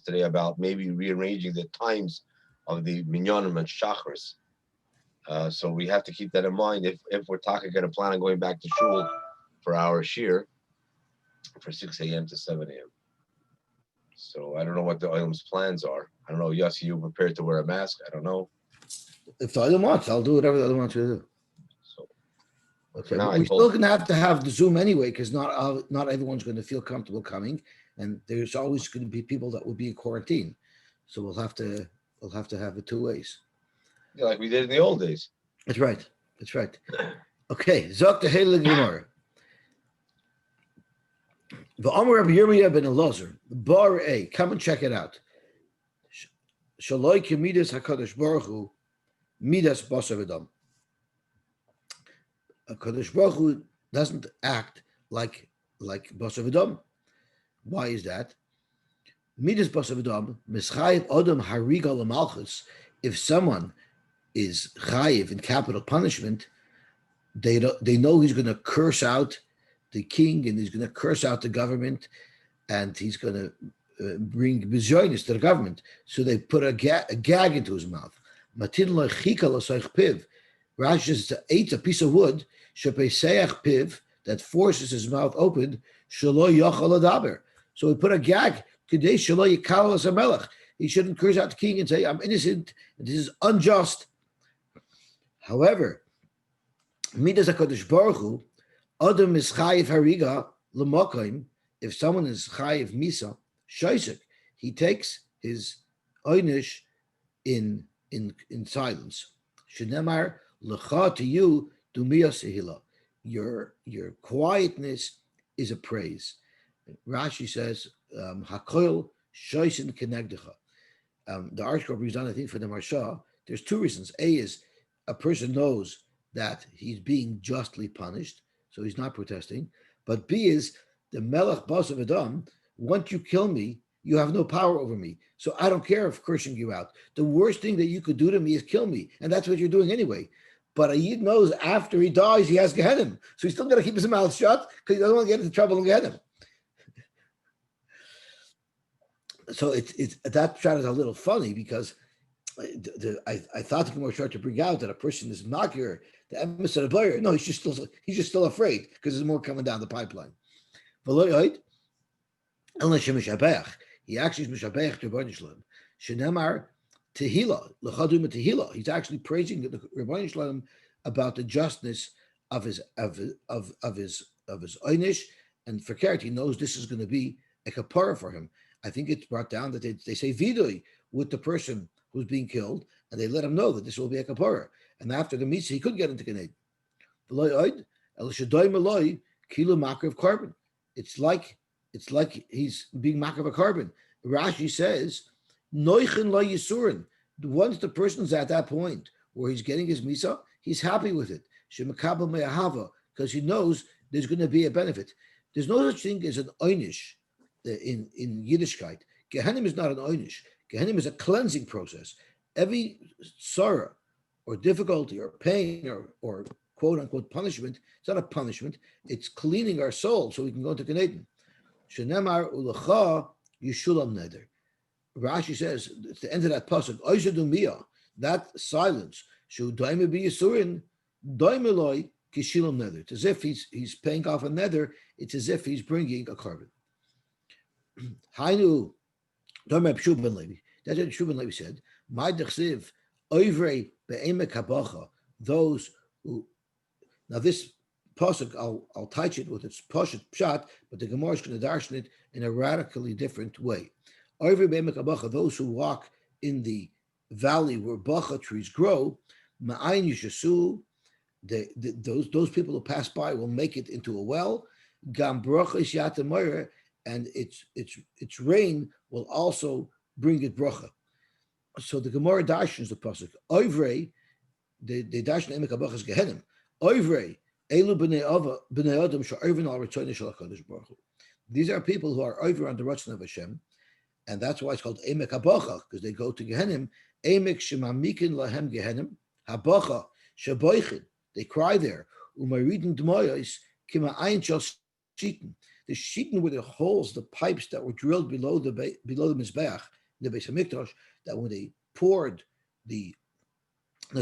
yesterday about maybe rearranging the times of the minyanim and shachars. So we have to keep that in mind if we're talking going to plan on going back to shul for our shir for 6 a.m. to 7 a.m. So I don't know what the Oilam's plans are. I don't know, Yossi, you prepared to wear a mask? I don't know. If the other wants, I'll do whatever the other wants to do. So okay, now we're still going to have the Zoom anyway because not everyone's going to feel comfortable coming, and there's always going to be people that will be in quarantine, so we'll have to have it two ways. Yeah, like we did in the old days. That's right. That's right. Okay, Zok the Heilige Gemara. V'Amar Rabbi Yirmiyah ben Elazar, Bar A, come and check it out. Shaloi kemidas Hakadosh Baruch Hu, midas basar v'dam. Hakadosh Baruch Hu doesn't act like basar v'dam. Why is that? Midas basar v'dam mischayev adam hariga l'malchus. If someone is chayiv in capital punishment, they know he's going to curse out the king and he's going to curse out the government and he's going to bring bizoynis to the government. So they put a gag into his mouth. Matin lechika l'soich piv. Rashi says eats a piece of wood shepeseach piv that forces his mouth open. Shelo yochal adaber. So we put a gag. Today shelo yikal as a melech. He shouldn't curse out the king and say, "I'm innocent. And this is unjust." However, midas hakadosh baruch hu, adam is chayiv hariga l'makom. If someone is chayiv misa shaisik, he takes his oynish in silence. Shenemar lecha, to you dumia sehila. Your quietness is a praise. Rashi says hakoil shaisin kenegdecha. The article is done, I think, for the Marsha. There's two reasons. A is a person knows that he's being justly punished, so he's not protesting. But B is the Melech Bas of Adam. Once you kill me, you have no power over me. So I don't care if cursing you out. The worst thing that you could do to me is kill me, and that's what you're doing anyway. But a Yid knows after he dies, he has Gehenim. So he's still got to keep his mouth shut because he doesn't want to get into trouble in Gehenim. So it's that shot is a little funny because I thought the Gemara started to bring out that a person is makir, the emissary of the player. No, he's just still afraid because there's more coming down the pipeline. He actually is mishabeach to Rebbeinu Shalom. Shenemar tehila lechadum tehila. He's actually praising the Rebbeinu Shalom about the justness of his einish, and for Keret, he knows this is going to be a kapara for him. I think it's brought down that they say vidui with the person who's being killed, and they let him know that this will be a kapara. And after the mitzvah, he could get into Ganed. It's like he's being makar of a carbon. Rashi says, Noichen lo yisurin. Once the person's at that point where he's getting his misa, he's happy with it. Shemakabel me'ahava, because he knows there's going to be a benefit. There's no such thing as an einish in Yiddishkeit. Gehenim is not an einish. Gehenim is a cleansing process. Every sorrow or difficulty or pain or quote unquote punishment, it's not a punishment, it's cleaning our soul so we can go to Gan Eden. Shenemar ulacha yishulam neder. Rashi says at the end of that pasuk, oishadumiyah, that silence, shu daime be yisurin, daime loy kishilam neder. It's as if he's paying off a neder. It's as if he's bringing a carbon. Hainu, daime Shubin Levi. That's what Shubin Levi said. My dechsiv oivrei be'emek habacha. Those who, now this pasuk, I'll touch it with its pshat, but the Gemara is going to darshan it in a radically different way. Oivrei be'emek habacha, those who walk in the valley where bacha trees grow, ma'ayin yishasu, those people who pass by will make it into a well. Gam bracha is yatem, and its rain will also bring it bracha. So the Gemara darshans the pasuk. Oivrei, the darshan emek habacha is gehenim. Oivrei elu b'nei adam she'ovin al ritzonei shel HaKadosh Baruch Hu. These are people who are over on the Ratzon of Hashem, and that's why it's called emek habacha, because they go to gehenim. Emek shemamikin lahem gehenim habacha sheboichin. They cry there. Umayridin d'moyos kima ayin shel shitin. The sheeting were the holes, the pipes that were drilled below the mizbeach, the Beis Hamikdash, that when they poured the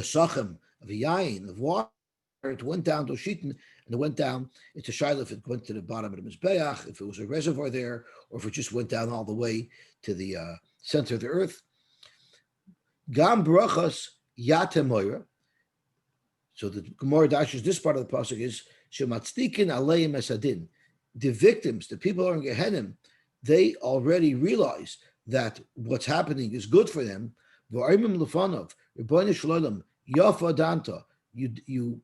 sachem of yain of water, it went down to sheeting, and it went down into Shiloh if it went to the bottom of the mizbeach, if it was a reservoir there, or if it just went down all the way to the center of the earth. Gam brachas yatem moira. So the Gemara dashes this part of the pasuk is shematzdikin aleim esadin. The victims, the people who are in Gehenna, they already realize that what's happening is good for them. V'aimim lefanov, Rebbeinu Shalom, yafa danta. You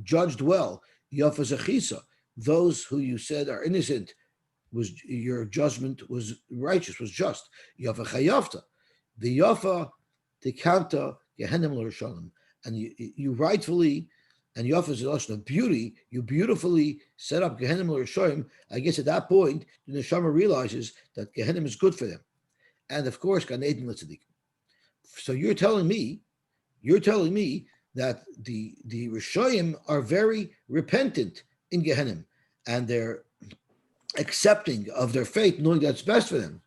judged well. Yafa zechisa. Those who you said are innocent, was your judgment was righteous, was just. Yafa chayafta. The yafa tikanta Gehenna l'Rishonim. And you rightfully, and Yafa is a notion of beauty, you beautifully set up Gehenna l'Rishonim. I guess at that point, the Neshama realizes that Gehenna is good for them. And of course, Gan Eden l'Tzadikim. So you're telling me that the Rishonim are very repentant in Gehenna, and they're accepting of their fate, knowing that's best for them.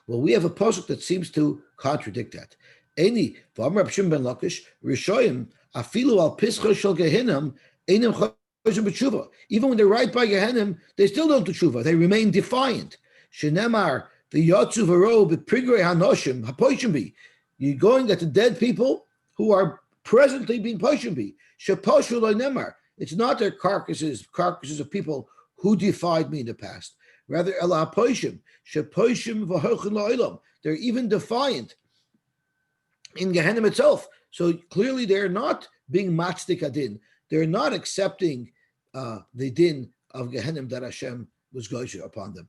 Well, we have a pasuk that seems to contradict that. Any v'amar Shimon ben Lakish Rishonim afilu al pischa shel Gehinnom einem chayzim b'tshuva. Even when they're right by Gehenna, they still don't do tshuva. They remain defiant. Shenemar v'yatzu v'ro b'prigrei hanoshim hapoishim bi. You're going at the dead people who are presently being poishim bi. Sheposhu lo nemar. It's not their carcasses of people who defied me in the past. Rather, ela hapoishim shepoishim v'hochin la'olam. They're even defiant in Gehenna itself. So clearly they're not being matzdik adin. They're not accepting the din of Gehenna that Hashem was going upon them.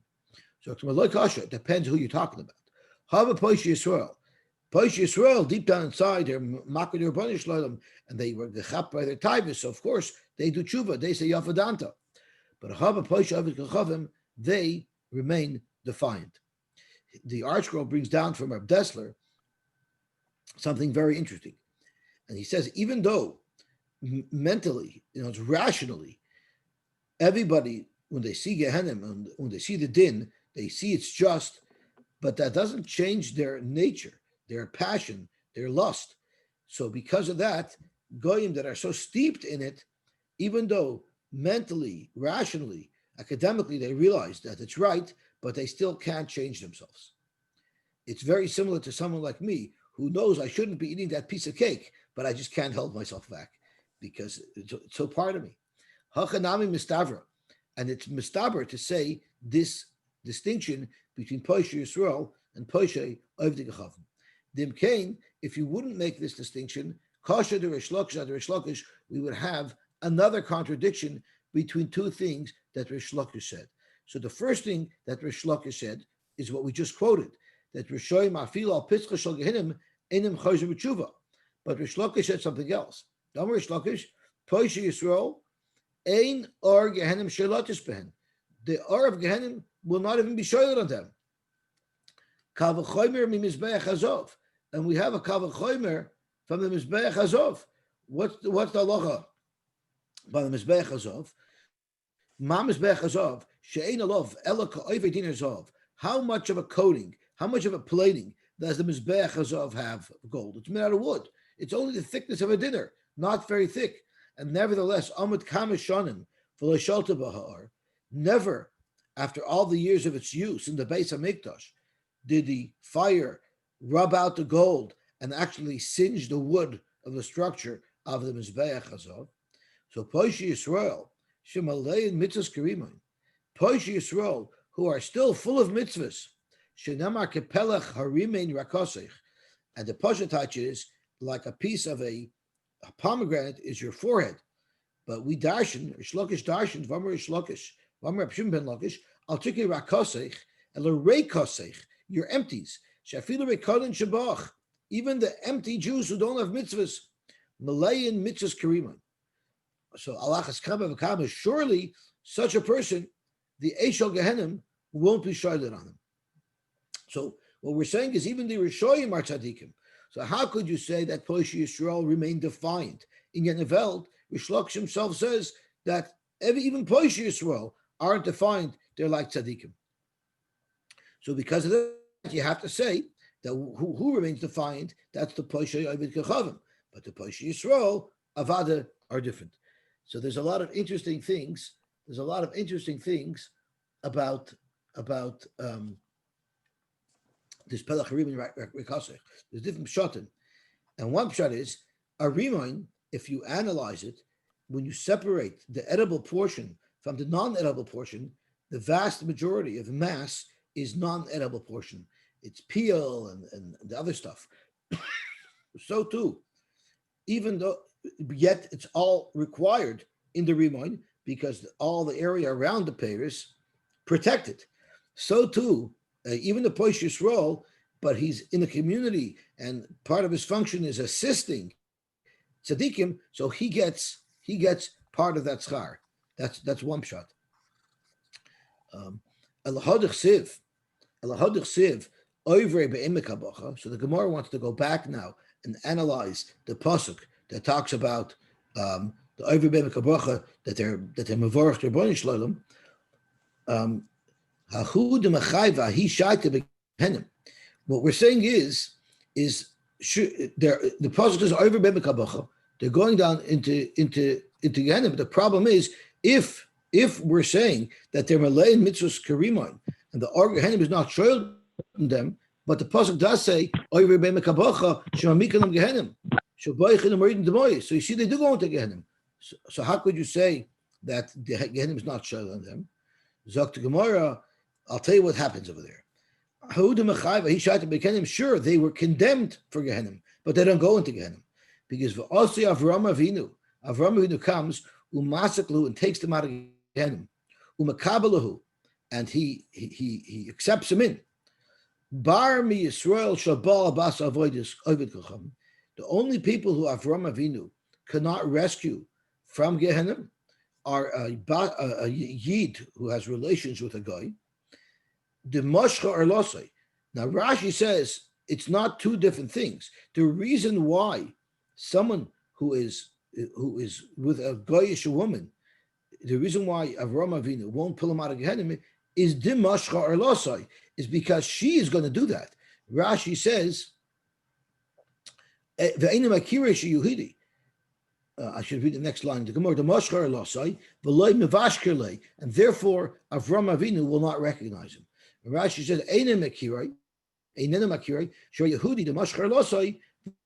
So it depends who you're talking about. Hava Poish Yisrael. Poish Yisrael, deep down inside, they're makar their banish loylam, and they were gechap by their taivus. So of course they do tshuva. They say yafadanta. But Hava Poish Avid Kachavim, they remain defiant. The ArtScroll brings down from Reb Dessler something very interesting. And he says, even though mentally, it's rationally, everybody, when they see Gehenna, when they see the din, they see it's just, but that doesn't change their nature, their passion, their lust. So because of that, goyim that are so steeped in it, even though mentally, rationally, academically, they realize that it's right, but they still can't change themselves. It's very similar to someone like me who knows I shouldn't be eating that piece of cake, but I just can't hold myself back because it's so part of me. Hachanami mistavra, and it's mistaber to say this distinction between Poshe Yisrael and Poshe Ovdi Gechavim. Dimkain, if you wouldn't make this distinction, Kasha de Rish Lakish, we would have another contradiction between two things that Rish Lakish said. So the first thing that Rish Lakish said is what we just quoted, that Rishoyim afil al pitzcha shel Gehinnom enim chayzer b'tshuva. But Rish Lakish said something else. Dam Rish Lakish, Poshe Yisrael, ein or Gehinnom shelatis behen. The or of Gehinnom will not even be shoyed on them. Kal v'chomer mi mizbeach hazov, and we have a kal v'chomer from the mizbeach hazov. What's the halacha by the mizbeach hazov? Ma mizbeach hazov she'ein alov ela ka'oivei din hazov. How much of a coating, how much of a plating does the mizbeach hazov have of gold? It's made out of wood. It's only the thickness of a dinner, not very thick. And nevertheless, amud kamashanim v'lo shalta b'ha'ar. Never, after all the years of its use in the Beis Hamikdash, did the fire rub out the gold and actually singe the wood of the structure of the Mizbeach Hazov. So Poshe Yisrael, Shemalein mitzvahs kerimin, Poshe Yisrael, who are still full of mitzvahs, Shenamar kepelech harimein rakosech, and the Poshetach is like a piece of a pomegranate is your forehead. But we darshan, Shlokish darshan, Vamar Shlokish, Vamar Shimon ben Lakish, Al Tikei rakosech, El Reikosech, your empties. Shafilu rekodin shabach, even the empty Jews who don't have mitzvahs, Malayan mitzvahs keriman. So alachas kama v'kama, surely such a person, the Eshel Gehenim, won't be sharded on him. So what we're saying is even the Rishoyim are tzaddikim. So how could you say that Poshe Yisrael remained defiant? In Yeneveld, Rish Lakish himself says that even Poshe Yisrael aren't defiant they're like tzaddikim. So because of that, you have to say that who remains defiant, that's the Poshay Ovid Kechavim. But the Poshay Yisrael, Avada, are different. So there's a lot of interesting things. There's a lot of interesting things about this Pelach Harim Rekasech. There's different pshatim. And one pshat is a rimon, if you analyze it, when you separate the edible portion from the non-edible portion, the vast majority of the mass is non-edible portion. It's peel and the other stuff. So too, even though, yet it's all required in the rimon because all the area around the peiros protected. So too, even the Poish Yisrael, but he's in the community and part of his function is assisting tzaddikim, so he gets part of that schar. That's one shot. Elahadich siv, oivre be'imikabacha. So the Gemara wants to go back now and analyze the pasuk that talks about the oivre be'imikabacha that they're mevorach their bonish shalom. What we're saying is the pasuk is over b'mekabacha. They're going down into Gehenna. But the problem is if we're saying that they're malay in mitzvahs karimon and the Gehenna is not shoyed in them, but the pasuk does say over b'mekabacha shemamikalam Gehenna shabayichinam reading demoy. So you see they do go into Gehenna. So how could you say that the Gehenna is not shoyed on them? Zok to Gemara, I'll tell you what happens over there. Sure, they were condemned for Gehenna, but they don't go into Gehenna. Because Avram Avinu comes, umasaklu, and takes them out of Gehenna. Umakabalahu, and he accepts them in. Bar mi Yisrael shabal abas avoidis ovid kacham. The only people who Avram Avinu cannot rescue from Gehenna are a yid who has relations with a guy. The mashcha or losai. Now Rashi says it's not two different things. The reason why someone who is with a goyish woman, the reason why Avram Avinu won't pull him out of Gehenna is the mashcha or losai, is because she is going to do that. Rashi says, "Ve'enim akirei sheyuhidi." I should read the next line. The Gemara, the mashcha or losai, v'loy mevashkerlei, and therefore Avram Avinu will not recognize him. Rashi says, "Einem akirei, einem akirei, show Yehudi the mashchar losai,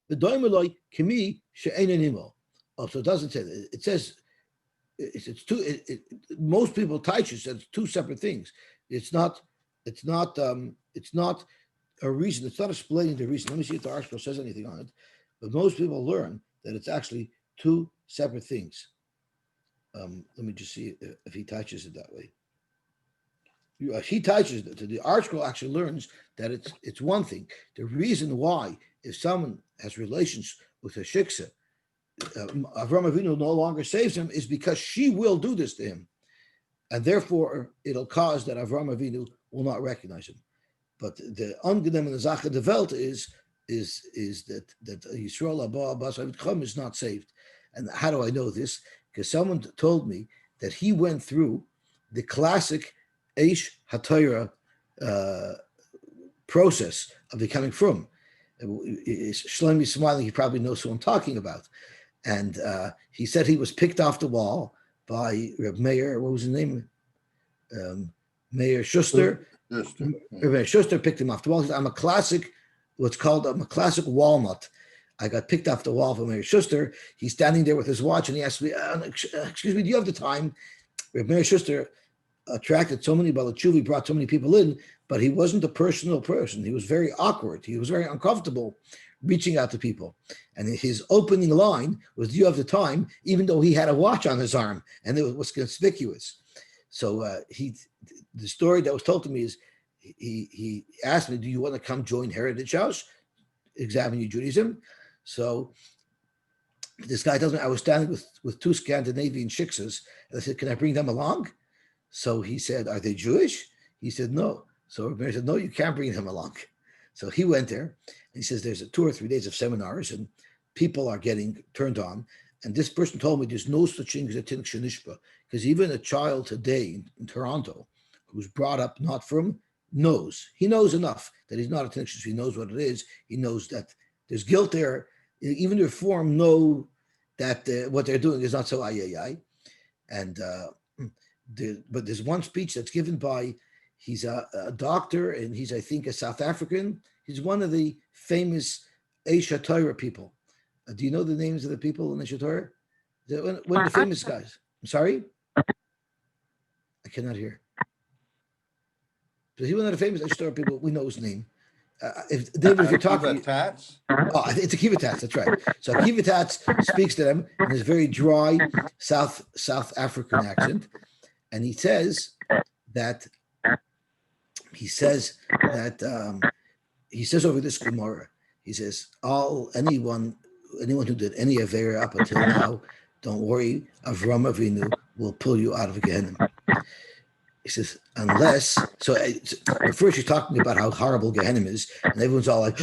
the doimeloi kimi she'einenimo." Also, it doesn't say that. It says it's two. Most people teach us that it's two separate things. It's not a reason. It's not explaining the reason. Let me see if the article says anything on it. But most people learn that it's actually two separate things. Let me just see if he touches it that way. He touches it. The article actually learns that it's one thing. The reason why, if someone has relations with a shiksa, Avram Avinu no longer saves him, is because she will do this to him, and therefore it'll cause that Avram Avinu will not recognize him. But the ungenem and the zacha de welt is that Yisrael Abba Abbas Avid is not saved. And how do I know this? Because someone told me that he went through the classic Eish HaTorah process of becoming frum. Shlomi smiling, he probably knows who I'm talking about. And he said he was picked off the wall by Reb Meir, what was his name? Meir Schuster. Reb Schuster picked him off the wall. He said, I'm a classic walnut. I got picked off the wall from Meir Schuster. He's standing there with his watch and he asked me, excuse me, do you have the time? Reb Meir Schuster attracted so many Balachuvi, brought so many people in, but he wasn't a personal person. He was very awkward. He was very uncomfortable reaching out to people. And his opening line was, do you have the time? Even though he had a watch on his arm and it was conspicuous. So the story that was told to me is he asked me, do you want to come join Heritage House, examine your Judaism? So this guy tells me I was standing with two Scandinavian shiksas, and I said, can I bring them along? So he said, are they Jewish? He said, no. So Rabbi said, no, you can't bring them along. So he went there, and he says there's 2 or 3 days of seminars, and people are getting turned on. And this person told me there's no such thing as a tinuk shenishba, because even a child today in Toronto who's brought up not from, knows. He knows enough that he's not a tension. He knows what it is. He knows that there's guilt there. Even the reform know that what they're doing is not so ay. And but there's one speech that's given by, he's a doctor, and he's, I think, a South African. He's one of the famous Aisha Torah people. Do you know the names of the people in Aisha Torah? One of the famous guys. I'm sorry? I cannot hear. So he's one of the famous Aisha Torah people. We know his name. If David, if you're talking, Tats? it's Akiva Tats. That's right. So Akiva Tats speaks to them in his very dry South African accent, and he says that he says over this Gemara, he says, anyone who did any Avera up until now, don't worry, Avram Avinu will pull you out of Gehenna. He says, unless, so first he's talking about how horrible Gehenna is, and everyone's all like,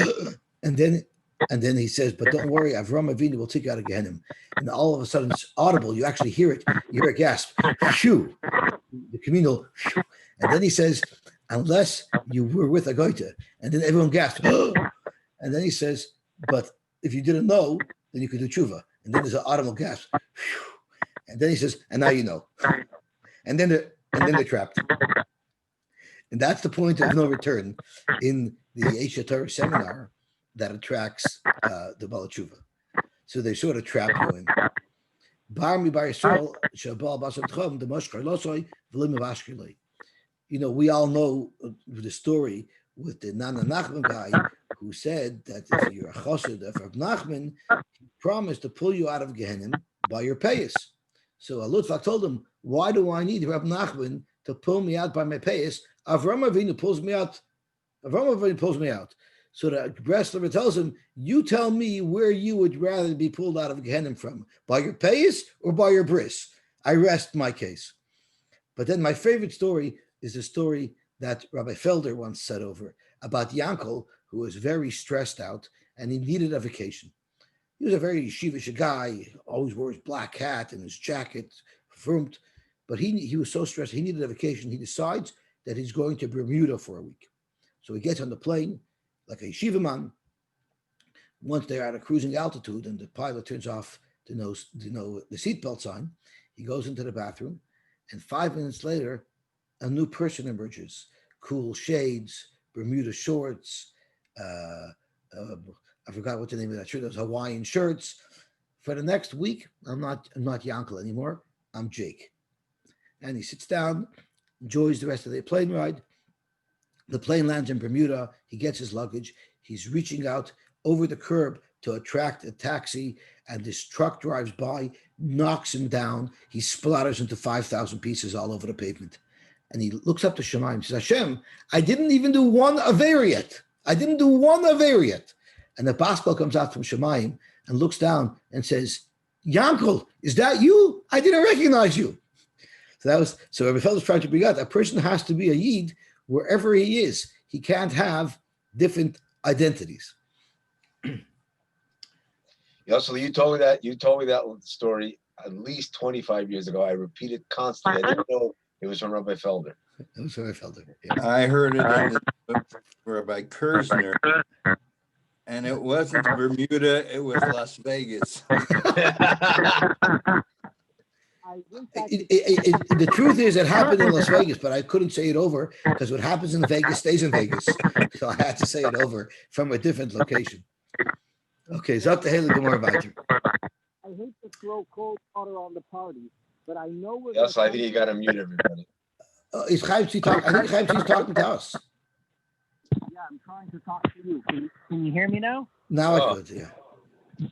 and then he says, but don't worry, Avram Avinu will take you out of Gehenna. And all of a sudden it's audible, you actually hear it, you hear a gasp, phew, the communal, phew. And then he says, unless you were with a goita, and then everyone gasps, and then he says, but if you didn't know, then you could do tshuva. And then there's an audible gasp, and then he says, and now you know. And then they're trapped. And that's the point of no return in the Aisha Torah seminar that attracts the Baal Tshuva. So they sort of trap you in. You know, we all know the story with the Nana Nachman guy who said that if you're a chassid of Rab Nachman, he promised to pull you out of Gehenna by your payas. So Lutzvak told him, why do I need Rab Nachman to pull me out by my payas? Avram Avinu pulls me out. So the Breslover tells him, you tell me where you would rather be pulled out of Gehenna from, by your payas or by your bris. I rest my case. But then my favorite story is a story that Rabbi Felder once said over about Yankel, who was very stressed out and he needed a vacation. He was a very yeshivish guy, always wore his black hat and his jacket, frumped, but he was so stressed, he needed a vacation. He decides that he's going to Bermuda for a week. So he gets on the plane like a yeshiva man. Once they're at a cruising altitude and the pilot turns off the seatbelt sign, he goes into the bathroom, and 5 minutes later, a new person emerges. Cool shades, Bermuda shorts, I forgot what the name of that shirt. Those Hawaiian shirts. For the next week, I'm not Yankel anymore. I'm Jake. And he sits down, enjoys the rest of the plane ride. The plane lands in Bermuda. He gets his luggage. He's reaching out over the curb to attract a taxi, and this truck drives by, knocks him down. He splatters into 5,000 pieces all over the pavement. And he looks up to Shemaim and says, Hashem, I didn't even do one Aver yet. And the Baskel comes out from Shemaim and looks down and says, Yankel, is that you? I didn't recognize you. So Rabbi Feld was trying to bring out that person has to be a Yid wherever he is. He can't have different identities. Yosy, you told me that story at least 25 years ago. I repeat it constantly. I didn't know it was from Rabbi Felder. It was Rabbi Felder. Yeah. I heard it in Rabbi Kersner, and it wasn't Bermuda, it was Las Vegas. The truth is it happened in Las Vegas, but I couldn't say it over because what happens in Vegas stays in Vegas. So I had to say it over from a different location. Okay, so up to Haley Gemara Viter. I hate to throw cold water on the party, but I know we're. Yes, I think you got to mute everybody. Is Chaim Tzvi talking? I think Chaim Tzvi's talking to us. Yeah, I'm trying to talk to you. Can you hear me now? Now I could, yeah.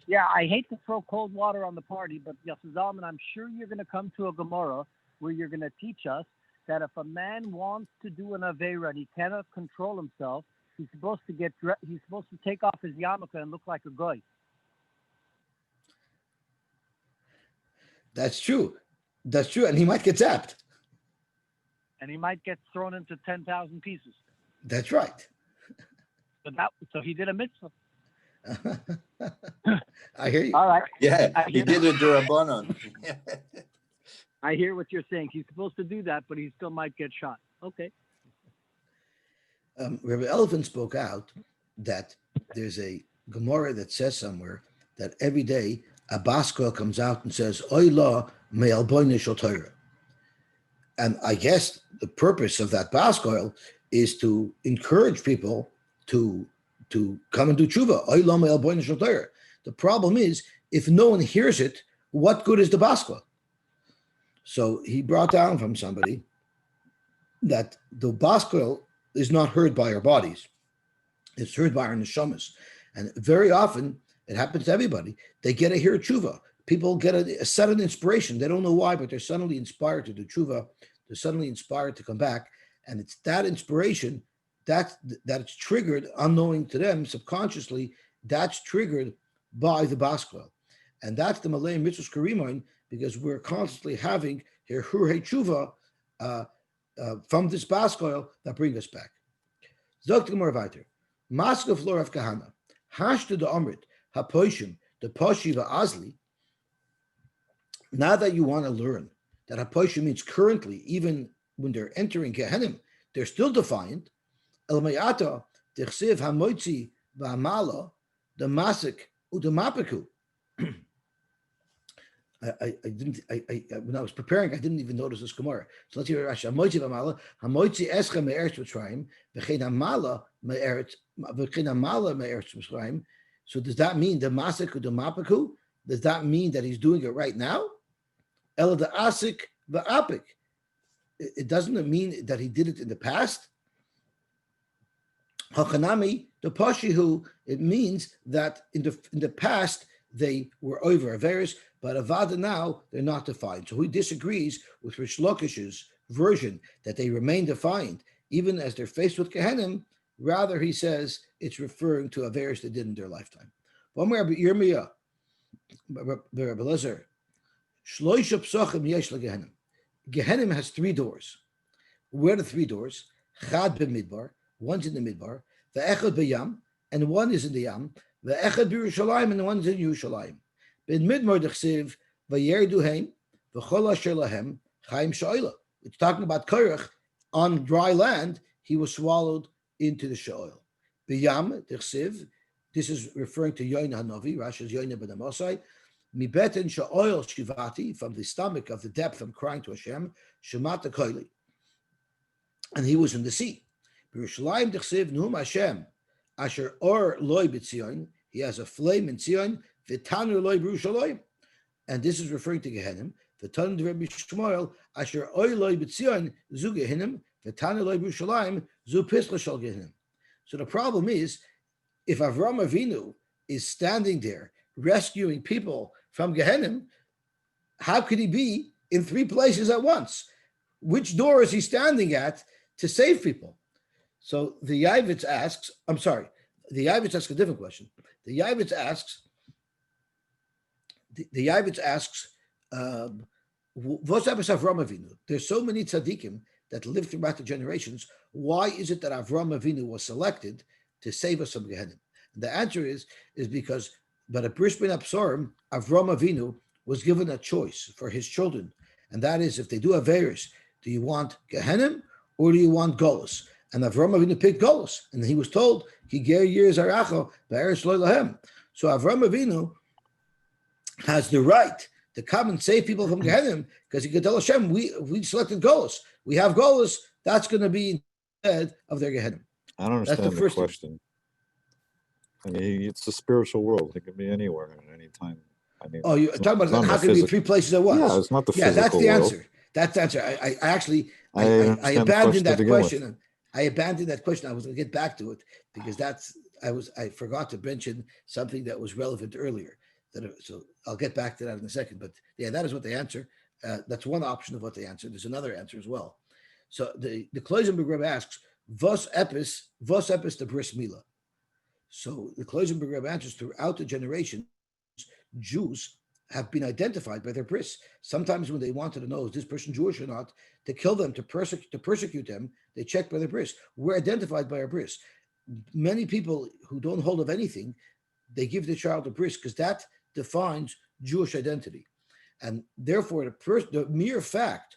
Yeah, I hate to throw cold water on the party, but Yosy Zalman, I'm sure you're going to come to a Gemara where you're going to teach us that if a man wants to do an Aveira and he cannot control himself, he's supposed to take off his yarmulke and look like a goy. That's true. And he might get zapped. And he might get thrown into 10,000 pieces. That's right. So he did a mitzvah. I hear you. All right. Yeah, he did a Durabanan. I hear what you're saying. He's supposed to do that, but he still might get shot. Okay. Rabbi Elephant spoke out that there's a Gemara that says somewhere that every day a Baskel comes out and says, Oy la me'al boine shel Torah. And I guess the purpose of that Baskel is to encourage people to come and do tshuva. Oy la me'al boine shel Torah. The problem is, if no one hears it, what good is the Baskel? So he brought down from somebody that the Baskel is not heard by our bodies. It's heard by our neshamas. And very often, it happens to everybody, they get to hear tshuva. People get a sudden inspiration. They don't know why, but they're suddenly inspired to do tshuva. They're suddenly inspired to come back. And it's that inspiration that it's triggered, unknowing to them, subconsciously, that's triggered by the Baskel. And that's the Malay Mitzvahs Karimon, because we're constantly having Hurhei Tshuva from this Baskel that bring us back. Zok Gemara weiter. Maska Flor of Kahana. Hashtu the Amrit, Hapoishim, the Poshi Azli. Now that you want to learn that Hapoishim means currently, even when they're entering Gehenim, they're still defiant. El Mayata, Tichsiv Hamoitzi V'Hamala, the Masik Udamapiku. When I was preparing, I didn't even notice this Gemara. So let's hear Rashi. Hamoitzi v'amala, hamoitzi escha me'eretz Mitzrayim, v'chein hamala me'eretz Mitzrayim. So does that mean the masik udamapiku? Does that mean that he's doing it right now? Ela the asik v'apik. It doesn't mean that he did it in the past. Hachanami the pashihu. It means that in the past they were over Averis, but Avada now they're not defined. So he disagrees with Rish Lakish's version that they remain defined even as they're faced with Gehenim. Rather, he says it's referring to Averis they did in their lifetime. Gehenim has 3 doors. Where are the 3 doors? Chad b'midbar, one's in the midbar, ve'echad b'yam, and one is in the yam, ve'echad b'Yerushalayim, and the one's in Yerushalayim. Ben midbar d'chsiv v'yerdu heim v'chol asher lahem chaim sha'ola. It's talking about Korach on dry land. He was swallowed into the sha'ol. B'yam d'chsiv. This is referring to Yoina Hanavi. Rashi's Yoina ben Amosai. Mi beten sha'oil shivati, from the stomach of the depth. I'm crying to Hashem. Shemata koili. And he was in the sea. B'Yerushalayim d'chsiv nuhum Hashem asher or loy b'tzion. He has a flame in Tzion. V'tanu loy b'Yerushalayim. And this is referring to Gehenim. V'tanu d'Rebbe Shmuel asher oy loy b'tzion zu Gehenim. V'tanu loy b'Yerushalayim zu pisla shal Gehenim. So the problem is, if Avram Avinu is standing there rescuing people from Gehenim, how could he be in 3 places at once? Which door is he standing at to save people? So the Yavitz asks, the Yavitz asks a different question. The Yavitz asks, what's up with Avram Avinu? There's so many tzaddikim that lived throughout the generations. Why is it that Avram Avinu was selected to save us from Gehenim? And the answer is because, but at Bris Ben Absarim, Avram Avinu was given a choice for his children, and that is, if they do Averis, do you want Gehenim or do you want Golus? And Avram Avinu picked Golus, and he was told, Ki ger years aracho ba'eretz lo lahem. So Avram Avinu has the right to come and save people from Gehenim, because he could tell Hashem, we selected Golus. We have Golus, that's going to be instead of their Gehenim. I don't understand the question. I mean, it's a spiritual world. It can be anywhere at any time. I mean, you're talking about how can it be 3 places at once? Yeah, it's not the physical that's the world. answer. That's the answer. I abandoned that question. I abandoned that question. I was going to get back to it because I forgot to mention something that was relevant earlier. So I'll get back to that in a second. But yeah, that is what they answer. That's one option of what they answer. There's another answer as well. So the Kloisenberg Rebbe asks, Vos epis the bris milah. So the Kloisenberg Rebbe answers, throughout the generations, Jews have been identified by their bris. Sometimes when they wanted to know, is this person Jewish or not, to kill them, to persecute them, they check by their bris. We're identified by our bris. Many people who don't hold of anything, they give the child a bris because that defines Jewish identity. And therefore, the mere fact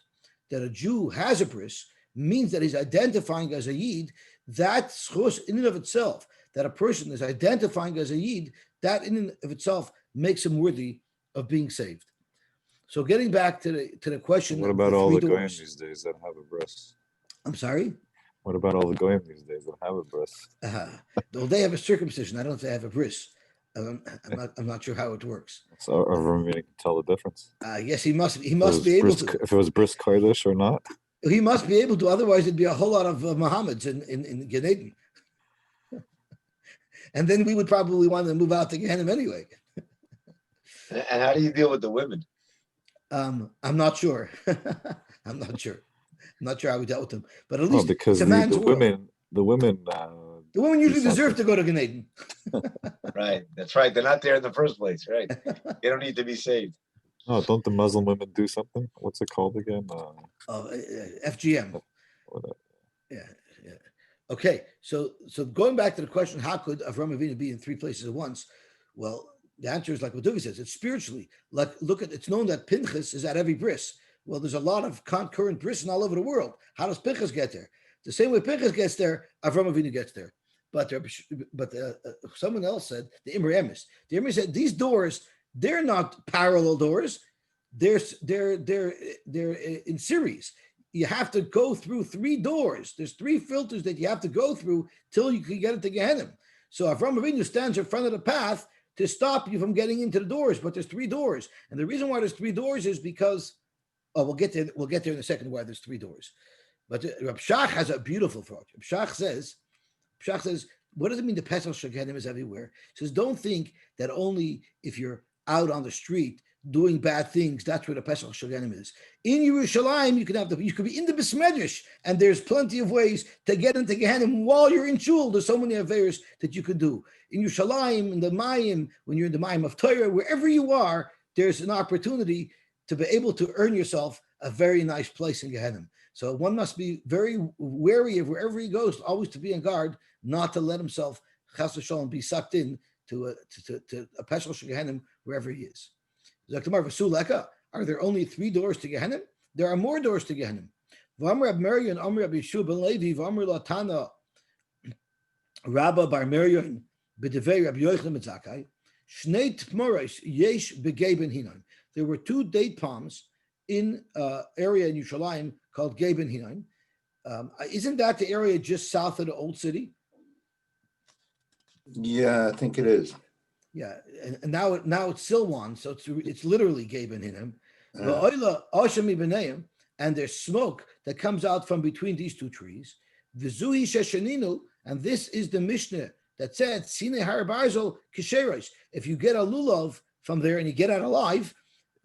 that a Jew has a bris means that he's identifying as a Yid. That schus in and of itself, that a person is identifying as a Yid, that in and of itself makes him worthy of being saved. So getting back to the question, What of about the all three the goyim doors. these days that have a bris? I'm sorry. What about all the goyim these days that have a bris? Well, they have a circumcision. I don't know if they have a bris. I'm not sure how it works. So everyone can tell the difference. Yes, he must If it was be able bris, to. if it was bris kodesh or not. He must be able to. Otherwise, it'd be a whole lot of Muhammad's in Gan Eden. And then we would probably want to move out to Gehenna anyway. And how do you deal with the women? I'm not sure. I'm not sure. I'm not sure how we dealt with them. But at Well, least because it's a man's the world. women The women usually do deserve something. to go to Gan Eden. Right. That's right. They're not there in the first place. Right. They don't need to be saved. No, don't the Muslim women do something? What's it called again? FGM. What- Yeah. Okay, so going back to the question, how could Avram Avinu be in three places at once? Well, the answer is like what Duvi says. It's spiritually. Like, look at, it's known that Pinchas is at every bris. Well, there's a lot of concurrent bris all over the world. How does Pinchas get there? The same way Pinchas gets there, Avram Avinu gets there. But someone else said, the Imre Emes. The Imre said, these doors, they're not parallel doors. They're in series. You have to go through three doors. There's three filters that you have to go through till you can get into Gehenna. So Avram Avinu stands in front of the path to stop you from getting into the doors, but there's three doors. And the reason why there's three doors is because, we'll get there in a second why there's three doors. But Rab Shach has a beautiful thought. Rab Shach says, what does it mean the Pesach Shegenim is everywhere? He says, don't think that only if you're out on the street doing bad things, that's where the Pesach Shegenim is. In Yerushalayim, you could be in the Besmedrash, and there's plenty of ways to get into Gehenna while you're in Shul. There's so many affairs that you could do. In Yerushalayim, in the Mayim, when you're in the Mayim of Torah, wherever you are, there's an opportunity to be able to earn yourself a very nice place in Gehenna. So one must be very wary of wherever he goes, always to be on guard, not to let himself, chas v'shalom, be sucked in to a Pesach Shegenim wherever he is. Are there only three doors to Gehenna? There are more doors to Gehenna. V'amr Rab Miriam, Amr Rab Yeshua ben Levi, V'amr Latana, Rabba bar Miriam, B'devei Rab Yochanan ben Zakkai, Shnei Tmoros Yesh B'gei ben Hinon. There were two date palms in area in Yerushalayim called Gei ben Hinon. Isn't that the area just south of the old city? Yeah, I think it is. Yeah, and now it's Silwan, so it's literally Gei ben Hinon. V'oila Osham ibneim, and there's smoke that comes out from between these two trees. V'zuhi sheshaninu, and this is the Mishnah that said, Sine har barzel kisheros. If you get a lulav from there and you get out alive,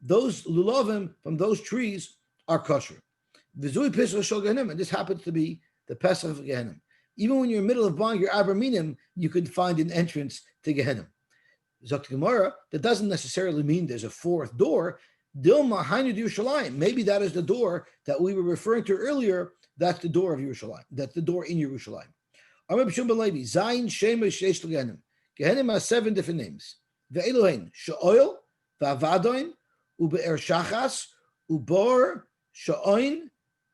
those lulavim from those trees are kosher. V'zuhi Pesach shel Gehenim, and this happens to be the Pesach of Gehenim. Even when you're in the middle of buying your Abraminim, you can find an entrance to Gehenim. Zok Gemara, that doesn't necessarily mean there's a fourth door. Dilma Hainu Yerushalayim. Maybe that is the door that we were referring to earlier. That's the door of Yerushalayim. That's the door in Yerushalayim. Amr B'Shum Ben Levi, Zayin Shemesh Yesh Gehenim. Gehenim has 7 different names. Ve'elohein Sha'oil, Va'avadoin, Ube'er Shachas, Ubor Sha'oin,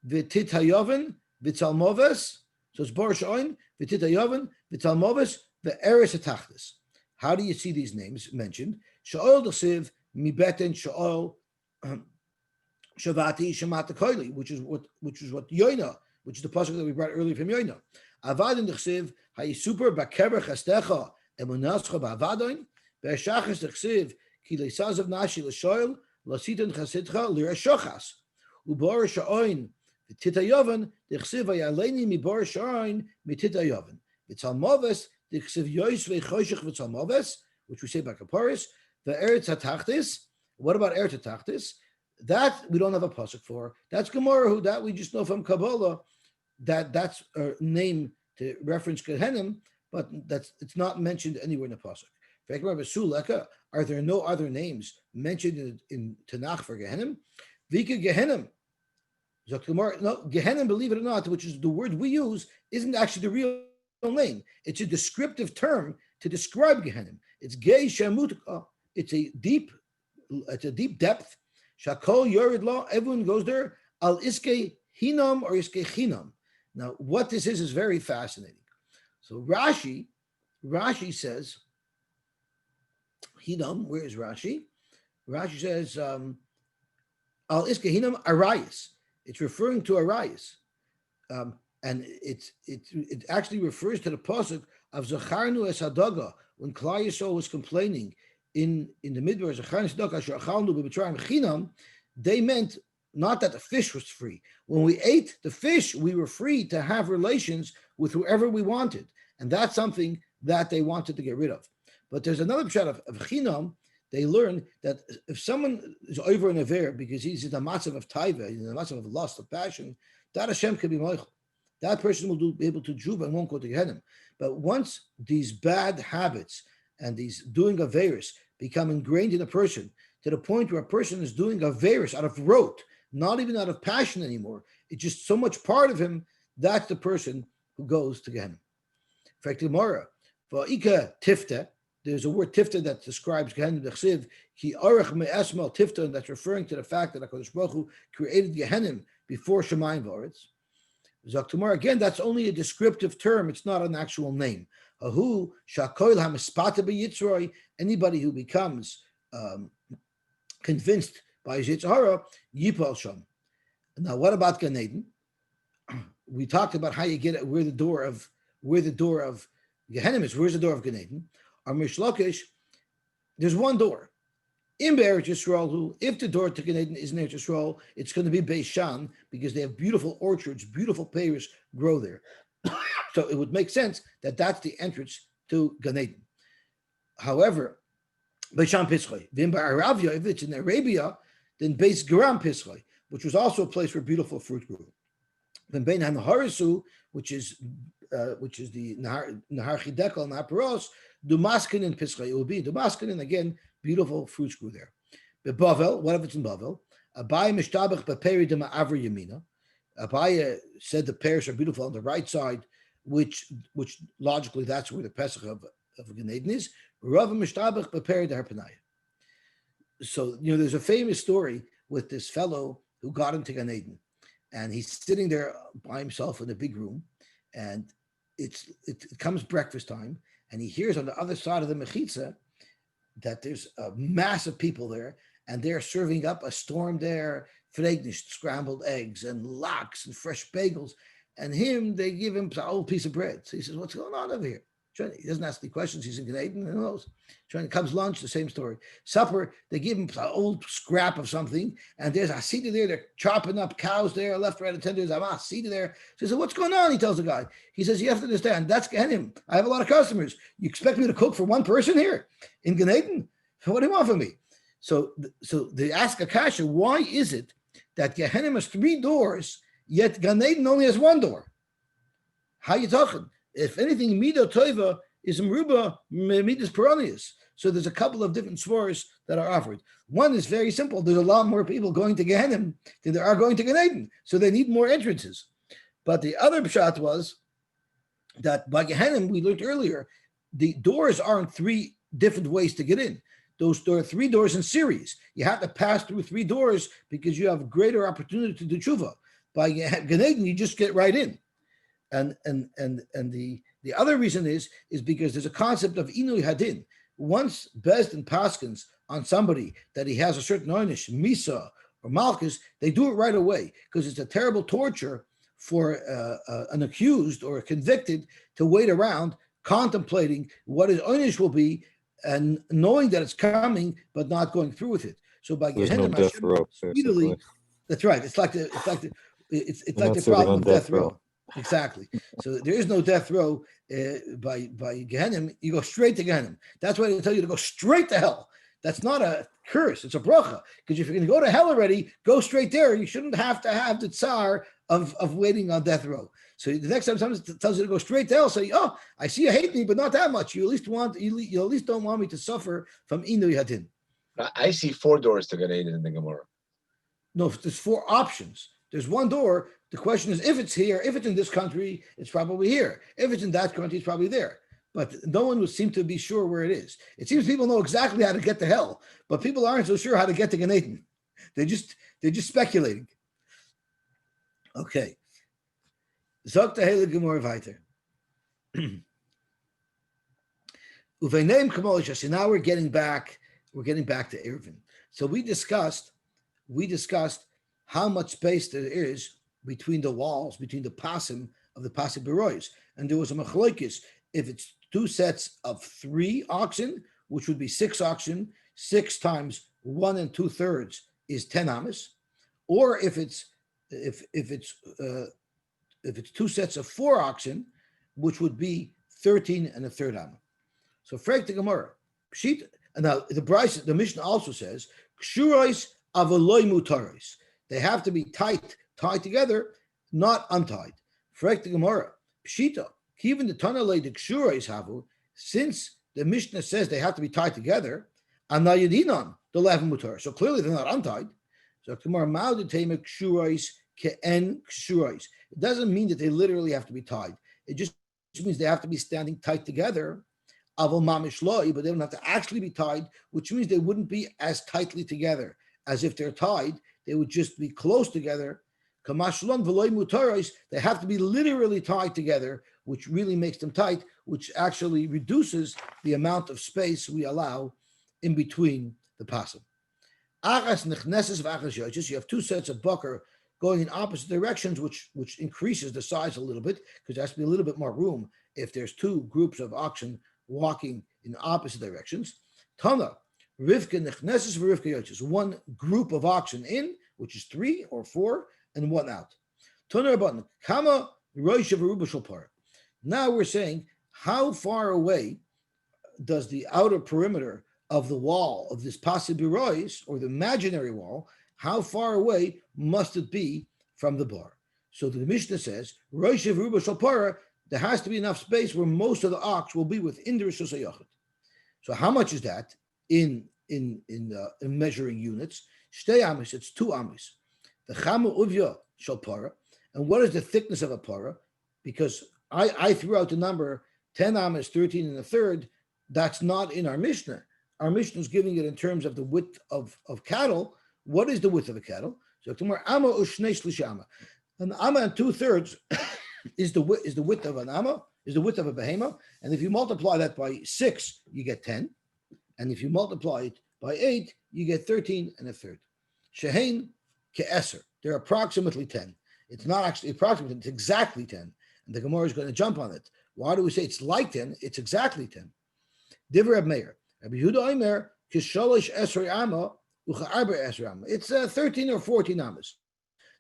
V'tit Hayoven, V'tzalmoves. So it's Bor Sha'oin, V'tit Hayoven, V'tzalmoves, Ve'eres Hatachlis. How do you see these names mentioned? Sha'ol d'chsiv mibeten sha'ol shavati shemata koili, which is what Yoina, which is the pasuk that we brought earlier from Yoina. Avadin d'chsiv hayisuper bakever chastecha emunascha ba'avadin ve'shachas d'chsiv ki leisazav nashi l'shoil l'sitin chasidcha l'reshochas ubor sha'oin v'titayovan d'chsiv hayaleni mibor sha'oin mititayovan v'tzalmoves which we say by Kaparis, the Eretz HaTachtis. What about Eretz HaTachtis? That we don't have a pasuk for. That's Gemara, who that we just know from Kabbalah. That's a name to reference Gehenim, but it's not mentioned anywhere in the pasuk. Are there no other names mentioned in Tanakh for Gehenim? Vika Gehenim. No, Gehenim, believe it or not, which is the word we use, isn't actually the real name. It's a descriptive term to describe Gehenim. It's gay shamut. It's a deep depth. Shakol yored law. Everyone goes there. Al iske Hinam or iske chinam. Now, what this is very fascinating. So Rashi says, Hinam, where is Rashi? Rashi says, Al iske hinam arayis. It's referring to arayis. And it actually refers to the pasuk of Zacharnu es Hadaga when Klal Yisrael was complaining in the Midbar Zacharnu es Hadaga asher achalnu b'mitzrayim chinam. They meant not that the fish was free. When we ate the fish, we were free to have relations with whoever we wanted, and that's something that they wanted to get rid of. But there's another pshat of chinam. They learn that if someone is over an aver because he's in a matzav of taiva, in a matzav of lust, of passion, that Hashem can be moichel. That person will be able to juva and won't go to Gehenna. But once these bad habits and these doing averis become ingrained in a person to the point where a person is doing averis out of rote, not even out of passion anymore, it's just so much part of him, that's the person who goes to Gehenna. In fact, Gemara, va'ika tifta, there's a word tifta that describes Gehenna d'chsiv, ki arach me'esmal tifta, and that's referring to the fact that HaKadosh Baruch Hu created Gehenna before Shemayim v'aretz. Zaktumar, again, that's only a descriptive term. It's not an actual name. Ahu shakoil hamispata b'yitzroi, anybody who becomes convinced by his yitzhara, yipal sham. Now, what about Gan Eden? We talked about how you get it, where the door of Gehenna is. Where's the door of Gan Eden? Our Mishlakish, there's one door. In Eretz Yisrael, if the door to Gan Eden is in Eretz Yisrael, it's going to be Beis Shan because they have beautiful orchards, beautiful pears grow there. So it would make sense that that's the entrance to Gan Eden. However, Beis Shan Pischai, Vim Ba'aravia, if it's in Arabia, then Beis Geram Pischai, which was also a place where beautiful fruit grew. Then Bein HaNaharisu, which is the Nahar Chidekal and Aparos, Dumaskin and Pischai. It will be Dumaskin, and again, beautiful fruits grew there. But Bavel, what if it's in Bavel? Abaye Mishtabach Beperi de Ma'avri Yamina. Abaye said the pears are beautiful on the right side, which logically that's where the Pesach of Gan Eden is. Rav Mishtabach Beperi de Harpanaya. So, there's a famous story with this fellow who got into Gan Eden, and he's sitting there by himself in a big room, and it comes breakfast time, and he hears on the other side of the mechitza that there's a mass of people there, and they're serving up a storm there, fregnish, scrambled eggs, and lox, and fresh bagels. And they give him an old piece of bread. So he says, what's going on over here? He doesn't ask any questions. He's in Gan Eden, who knows? Comes lunch, the same story. Supper, they give him an old scrap of something, and there's a Hasida there. They're chopping up cows there, left, right, and center. There's a Hasida there. So he says, what's going on? He tells the guy. He says, you have to understand, that's Gehenim. I have a lot of customers. You expect me to cook for one person here in Gan Eden? What do you want from me? So they ask Akasha, why is it that Gehenim has 3 doors, yet Gan Eden only has 1 door? How you talking? If anything, Mido Toiva is Mruba Midas Peronius. So there's a couple of different svars that are offered. One is very simple. There's a lot more people going to Gehenna than there are going to Gan Eden. So they need more entrances. But the other pshat was that by Gehenna, we learned earlier, the doors aren't 3 different ways to get in. There are 3 doors in series. You have to pass through 3 doors because you have a greater opportunity to do tshuva. By Gan Eden, you just get right in. And the other reason is because there's a concept of Inui Hadin. Once Bezdin paskins on somebody that he has a certain oynish, Misa or Malchus, they do it right away because it's a terrible torture for an accused or a convicted to wait around contemplating what his oynish will be and knowing that it's coming but not going through with it. So by Gehenna, death row, speedily, that's right. It's like the problem of death row. Exactly. So there is no death row by Gehenna. You go straight to Gehenna. That's why they tell you to go straight to hell. That's not a curse. It's a bracha. Because if you're going to go to hell already, go straight there. You shouldn't have to have the tsar of waiting on death row. So the next time someone tells you to go straight to hell, say, "Oh, I see you hate me, but not that much. You at least don't want me to suffer from Inu Yadin." I see 4 doors to Gan Eden in the Gemara. No, there's 4 options. There's 1 door. The question is, if it's here, if it's in this country, it's probably here. If it's in that country, it's probably there. But no one would seem to be sure where it is. It seems people know exactly how to get to hell, but people aren't so sure how to get to Gan Eden. They're just speculating. Okay. Zok the hele Gemara weiter. Uveneim kamolish. So now we're getting back to Eruvin. So we discussed how much space there is between the walls, between the pasim of the pasim berois. And there was a machlokes if it's two sets of 3 oxen, which would be 6 oxen, 6 times 1 2/3 is 10 amas, or if it's 2 sets of 4 oxen, which would be 13 1/3 amma. So frag the Gemara. Pshit, and now the Mishnah also says, Kshurais avaloi mutarais. They have to be tied together, not untied. Frag the Gemara. Pshita, even the Tanalei the Kshurais havu, since the Mishnah says they have to be tied together, anayadinan the levin mutar. So clearly they're not untied. So Gemara ma'udetema Kshurais ke'en Kshurais. It doesn't mean that they literally have to be tied. It just means they have to be standing tight together. Avol mamish loy, but they don't have to actually be tied, which means they wouldn't be as tightly together as if they're tied. They would just be close together. Kamashlon v'loy mutaros, they have to be literally tied together, which really makes them tight, which actually reduces the amount of space we allow in between the pasim. Achas nechneses v'achas yochis. You have 2 sets of bucker going in opposite directions, which increases the size a little bit because there has to be a little bit more room if there's 2 groups of oxen walking in opposite directions. Tana, Rivka nechneses v'Rivka yochis. 1 group of oxen in, which is 3 or 4, and 1 out. Tana rabban kama roish v'ruba shalpar. Now we're saying how far away does the outer perimeter of the wall of this pasibirois, or the imaginary wall, how far away must it be from the bar? So the Mishnah says, roish v'ruba shalpar, there has to be enough space where most of the ox will be within the Rishus HaYachid. So how much is that in measuring units? Shtei amis, it's 2 amis. The chama uvya shal para. And what is the thickness of a para? Because I threw out the number 10 amis, 13 1/3. That's not in our Mishnah. Our Mishnah is giving it in terms of the width of cattle. What is the width of a cattle? So amma ushnei shlish amma. An amma and 2/3 is the width of an amma, is the width of a behema, and if you multiply that by 6, you get 10, and if you multiply it by 8, you get 13 1/3. Shehein ke'eser, they're approximately 10. It's not actually approximately 10, it's exactly 10, and the Gemara is going to jump on it. Why do we say it's like 10? It's exactly 10. Divrei Reb Meir, Rabbi Yehuda Omer kisholosh esrei amma u'cha'arba esrei amma. It's 13 or 14 ammas.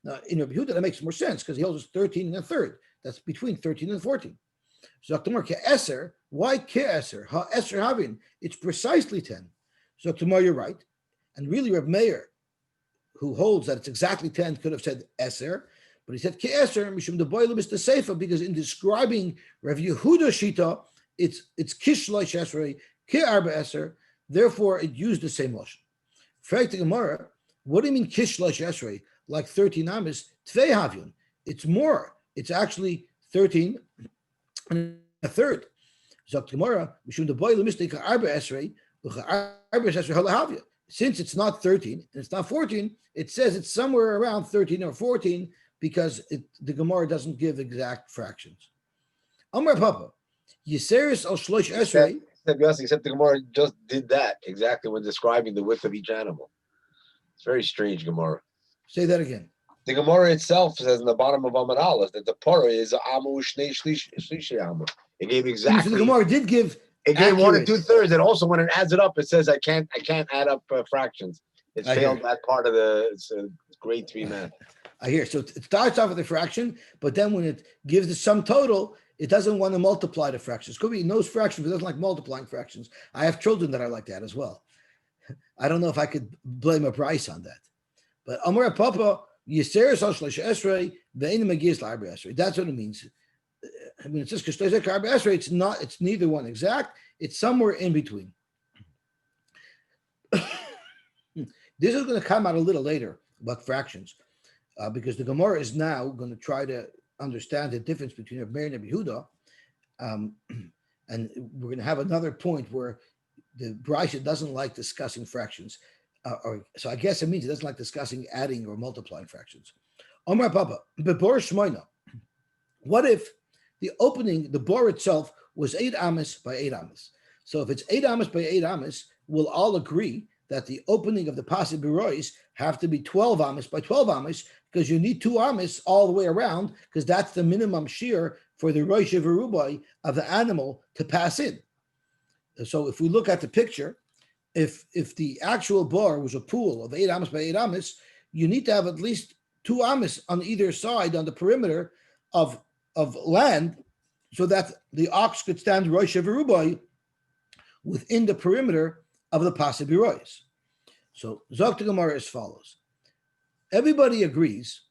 Now in Rabbi Yehuda that makes more sense because he holds 13 1/3. That's between 13 and 14. So Tomar ke'eser, why ke'eser? Ha'eser havin, it's precisely 10. So Tomar, you're right. And really Reb Meir, who holds that it's exactly 10, could have said eser, but he said ke'eser, mishum the boilim is the sefer, because in describing Rav Yehuda Shita, it's kishlosh esrei, ke'arba eser, therefore it used the same motion. Frag the Gemara, what do you mean kishlosh esrei? Like 13 amis, tvei havyun. It's more. It's actually 13 1/3. Zok Gemara, mishum the boilim is the ke'arba esrei, u'cha'arba esrei halahavya. Since it's not 13 and it's not 14, it says it's somewhere around 13 or 14 because the Gemara doesn't give exact fractions. Amar Papa, Yiseris al Shlosh Esrei. Except the Gemara just did that exactly when describing the width of each animal. It's very strange, Gemara. Say that again. The Gemara itself says in the bottom of Amar Aleph that the para is amu shnei shlishi amu. It gave exactly. So the Gemara did give. It gave 1 2/3, and also when it adds it up, it says I can't add up fractions. It failed that part of the grade 3 math. I hear. So it starts off with a fraction, but then when it gives the sum total, it doesn't want to multiply the fractions. Could be knows fractions, but doesn't like multiplying fractions. I have children that are like that as well. I don't know if I could blame a price on that. But Amar Papa, Yiseris al Shlosh Esrei, Ve'ein Magis L'Arba Esrei. That's what it means. I mean, it says it's not. It's neither one exact. It's somewhere in between. This is going to come out a little later about fractions, because the Gemara is now going to try to understand the difference between Reb Meir and Rabbi Yehuda, and we're going to have another point where the Brisa doesn't like discussing fractions, so I guess it means it doesn't like discussing adding or multiplying fractions. Omar Papa, Bebor Shmoina. What if the opening, the bore itself, was 8 amas by 8 amas? So if it's 8 amas by 8 amas, we'll all agree that the opening of the Pasib Berois have to be 12 amas by 12 amas, because you need 2 amas all the way around, because that's the minimum shear for the Rosh Verubai of the animal to pass in. So if we look at the picture, if the actual bore was a pool of 8 amas by 8 amas, you need to have at least 2 amas on either side on the perimeter of land, so that the ox could stand Rosh Verubai within the perimeter of the Pasib Berois. So Zok Gemara as follows. Everybody agrees,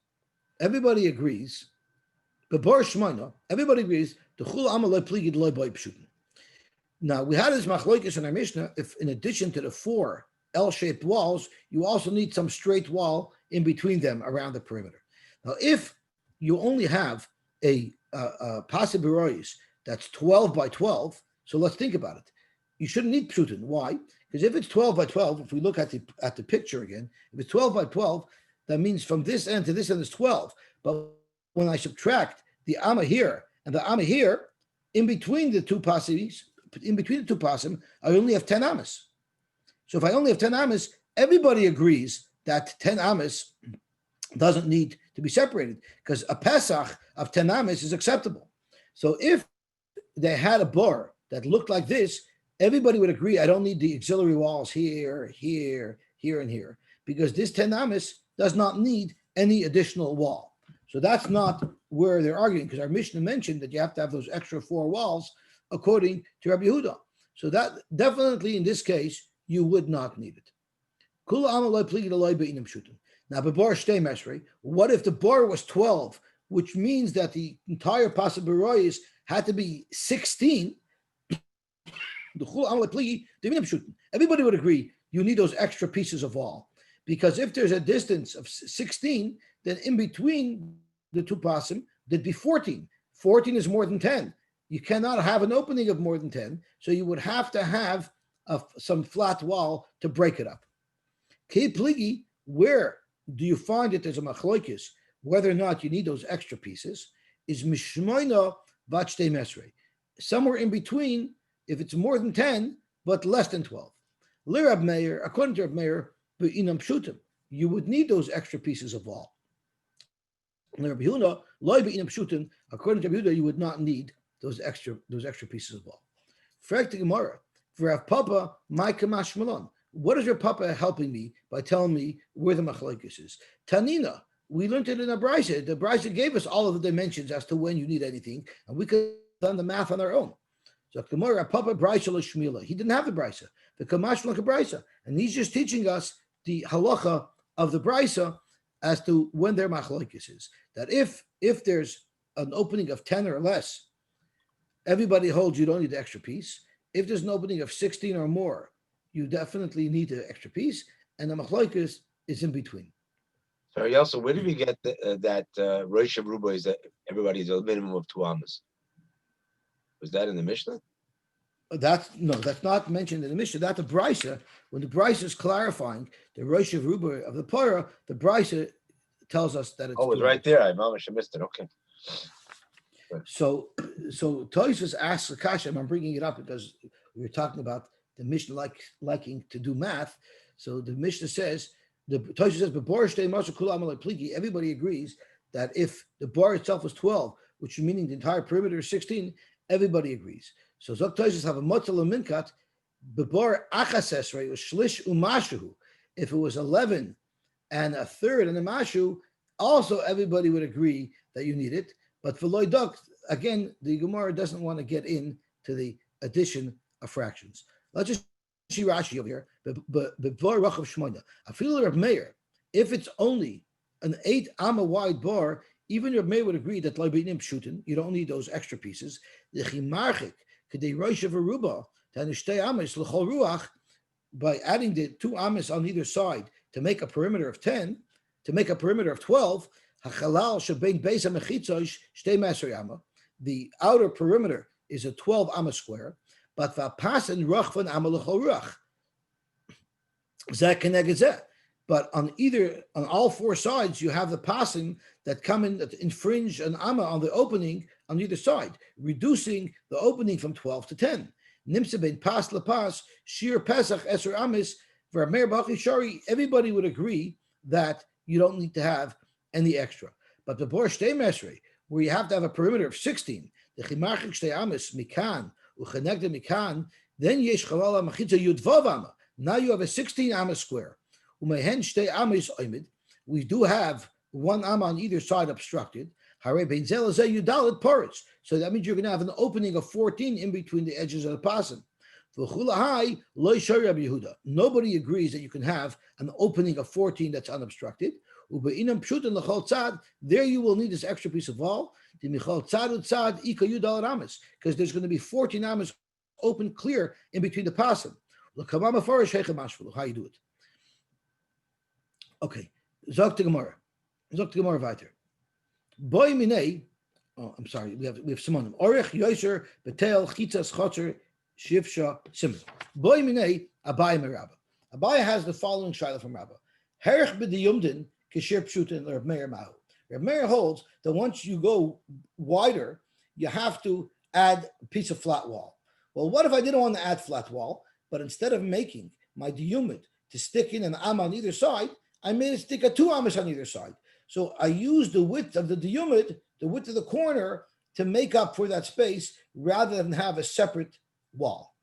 Bebor Shmoina, everybody agrees, the Chul Amaloi Pligid Loi Boi Pshutin. Now, we had this machlokes in our Mishnah, if in addition to the 4 L-shaped walls, you also need some straight wall in between them around the perimeter. Now, if you only have a Pasib Berois that's 12 by 12, so let's think about it. You shouldn't need Pshutin. Why? Because if it's 12 by 12, if we look at the picture again, if it's 12 by 12, that means from this end to this end is 12. But when I subtract the Amma here and the Amma here, in between the two pasim, I only have 10 Ammas. So if I only have 10 Ammas, everybody agrees that 10 Ammas doesn't need to be separated, because a Pesach of 10 Ammas is acceptable. So if they had a bar that looked like this, everybody would agree I don't need the auxiliary walls here, here, here, and here, because this 10 Ammas does not need any additional wall. So that's not where they're arguing, because our Mishnah mentioned that you have to have those extra 4 walls according to Rabbi Yehuda. So that definitely in this case, you would not need it. Now, what if the bar was 12, which means that the entire Pasib Berois had to be 16? Everybody would agree you need those extra pieces of wall, because if there's a distance of 16, then in between the 2 pasim, there'd be 14. 14 is more than 10. You cannot have an opening of more than 10, so you would have to have some flat wall to break it up. Pligi, where do you find it as a machloikis, whether or not you need those extra pieces, is mishmoina vachtei mesrei. Somewhere in between, if it's more than 10, but less than 12. Lirab Meir, according to Rab Meir, be'inam pshutim, you would need those extra pieces of wall. Lirab Yehuda, loy be'inam pshutim, according to Rab Yehuda, you would not need those extra pieces of wall. Frag the Gemara, for Rav Papa, my kamash malon. What is your Papa helping me by telling me where the machlokes is? Tanina, we learned it in a brisa. The brisa gave us all of the dimensions as to when you need anything, and we could have done the math on our own. So Gemara, Papa brisa l'shmila. He didn't have the brisa, the kamash like a brisa, and he's just teaching us the halacha of the brisa as to when their machlokes is. That if there's an opening of 10 or less, everybody holds you don't need the extra piece. If there's an opening of 16 or more, you definitely need the extra piece, and the machlokes is in between. Sorry, also, where did we get that Rosh Ruba is that everybody's a minimum of 2 amas? Was that in the Mishnah? That's not mentioned in the Mishnah. That's a brisa. When the brisa is clarifying the Rosh Ruba of the Torah, the brisa tells us that it's. Oh, it was right there. I missed it. Okay. So Tosfos asks the kasha, and I'm bringing it up because we were talking about the Mishnah liking to do math. So the Mishnah says, Tosfos says, everybody agrees that if the bar itself was 12, which meaning the entire perimeter is 16, everybody agrees. So Zok Tosfos have a motel minkat, bebar achas esrei was shlish umashu. If it was 11 and a third and a mashu, also everybody would agree that you need it. But for loydok, again, the Gemara doesn't want to get into the addition of fractions. Let's just see Rashi over here. I feel Reb Meir, if it's only an 8 amma wide bar, even Reb Meir would agree that you don't need those extra pieces. By adding the 2 amas on either side to make a perimeter of 10, to make a perimeter of 12, the outer perimeter is a 12 amma square, but But on all four sides, you have the passing that come in that infringe an amma on the opening on either side, reducing the opening from 12 to 10. Nimsa ben pas lepas, shir pesach eser amis, v'ramer b'achi shari. Everybody would agree that you don't need to have any extra. But the bor shtei mesrei, where you have to have a perimeter of 16, the chimarchik shtei amis mikan uchenegde mikan, then yesh chalala machitza yudvav amma. Now you have a 16 amma square. We do have one amma on either side obstructed. So that means you're going to have an opening of 14 in between the edges of the pasan. Nobody agrees that you can have an opening of 14 that's unobstructed. There you will need this extra piece of wall because there's going to be 14 ammas open clear in between the pasan. How you do it? Okay, Zog to Gemara weiter. Boy minei. Oh, I'm sorry. We have Simonim. Orech Yosy Betel Chitzas Chotzer Shivsha Simon. Boy minei Abai Merabba. Abai has the following shaila from Rabba. Herech b'diyumdin k'shir pshutin Reb Meir Mahu. Reb Meir holds that once you go wider, you have to add a piece of flat wall. Well, what if I didn't want to add flat wall, but instead of making my diyumid to stick in an am on either side, I made it stick at 2 amas on either side. So I used the width of the diyumid, the width of the corner, to make up for that space rather than have a separate wall.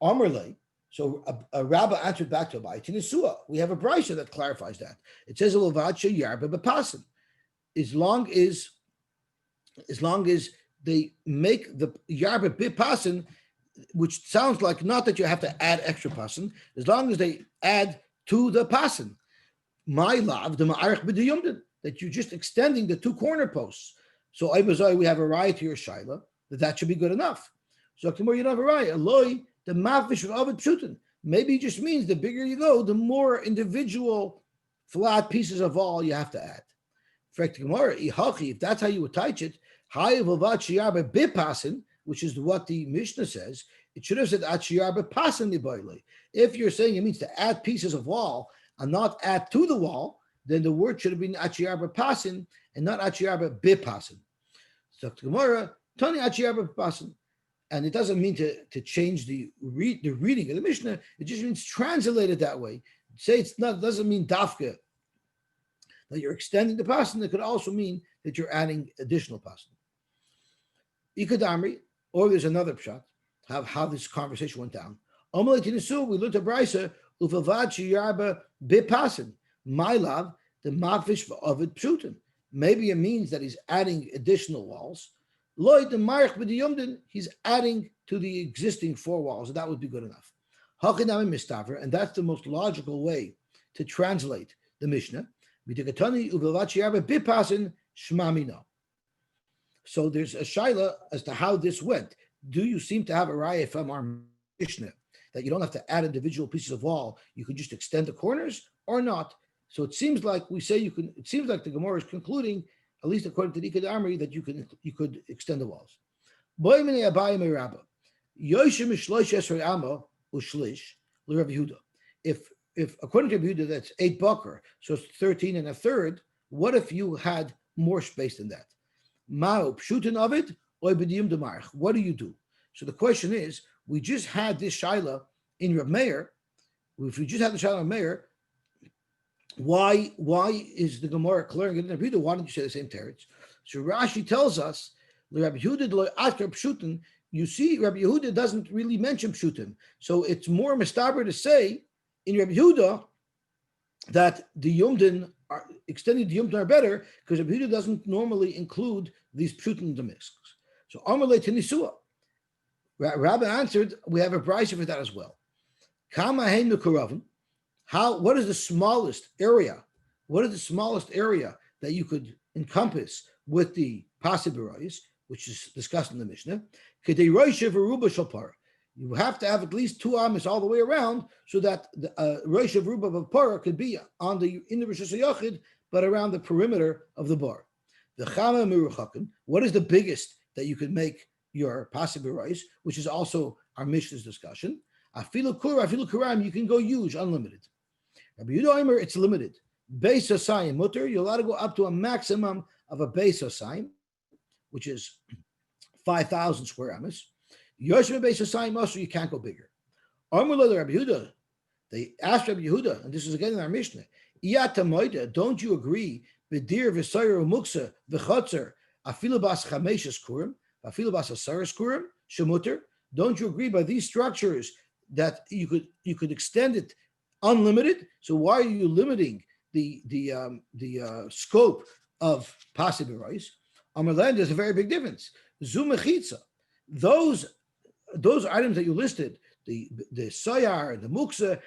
Amarle, so a rabbi answered back to Abai, Tinisua. We have a brisa that clarifies that. It says yarba bepasim. As long as they make the yarba bepasim, which sounds like not that you have to add extra pasim, as long as they add to the pasim. My love, the ma'arich b'diyumdin, that you're just extending the 2 corner posts. So we have a raya to your shaila that should be good enough. So tomorrow you don't have a raya. Eloi, the mafish of avid pshutin. Maybe it just means the bigger you go, the more individual flat pieces of wall you have to add. If that's how you would teach it, which is what the Mishnah says, it should have said if you're saying it means to add pieces of wall and not add to the wall, then the word should have been achiyarba pasin and not achiyarba bipasin. So Gemara, Tani achiyarba pasin. And it doesn't mean to change the reading of the Mishnah. It just means translate it that way. Say it doesn't mean dafka, that you're extending the pasin. It could also mean that you're adding additional pasin. Ikadamri, or there's another pshat, how this conversation went down. We learned a brisa, uvavachi yarba bipasin. My love, the mafish of it pshutin. Maybe it means that he's adding additional walls. Lloyd the marich b'diyumdin, he's adding to the existing 4 walls, and that would be good enough. Hakinami mistaver, and that's the most logical way to translate the Mishnah. So there's a shaila as to how this went. Do you seem to have a raya from our Mishnah that you don't have to add individual pieces of wall, you could just extend the corners, or not? So it seems like we say you can. It seems like the Gemara is concluding, at least according to the Ikad Amri, that you could extend the walls. If according to Yehuda that's 8 bakar, so it's 13 and a third. What if you had more space than that? What do you do? So the question is, we just had this shaila in Reb Meir. If we just had the shaila in Meir, why is the Gemara clearing it in Reb Yehuda? Why don't you say the same teretz? So Rashi tells us, Reb Yehuda, you see, Reb Yehuda doesn't really mention pshutim. So it's more mistaber to say in Reb Yehuda that the yomdin are extending the yomdin are better because Reb Yehuda doesn't normally include these pshutim demisks. So Amalei Tenisua. Rabbi answered, we have a brisa for that as well. Kama hein mekuravim. What is the smallest area? What is the smallest area that you could encompass with the pasibirois, which is discussed in the Mishnah? You have to have at least 2 amas all the way around, so that the rosh of ruba of para could be in the Rosh Hashanah, but around the perimeter of the bar. The chama miruchakim. What is the biggest that you could make your pasibirois, which is also our Mishnah's discussion? Afilu kuram, you can go huge, unlimited. Rabbi Yehuda Omer, it's limited. Beis Hasayim mutter, you're allowed to go up to a maximum of a Beis Hasayim, which is 5,000 square amas. Yosy Beis Hasayim also, you can't go bigger. Amar lo Rabbi Yehuda, they asked Rabbi Yehuda, and this is again in our Mishnah, don't you agree? B'dir v'sayir u'muksa v'chotzer afilu bas chameshes kurim, afilu bas asaris kurim shemuter. Don't you agree by these structures that you could extend it unlimited? So why are you limiting the scope of pasibirois? Amarland, there's a very big difference. Zumechitza, those items that you listed, the sayar and the muksa,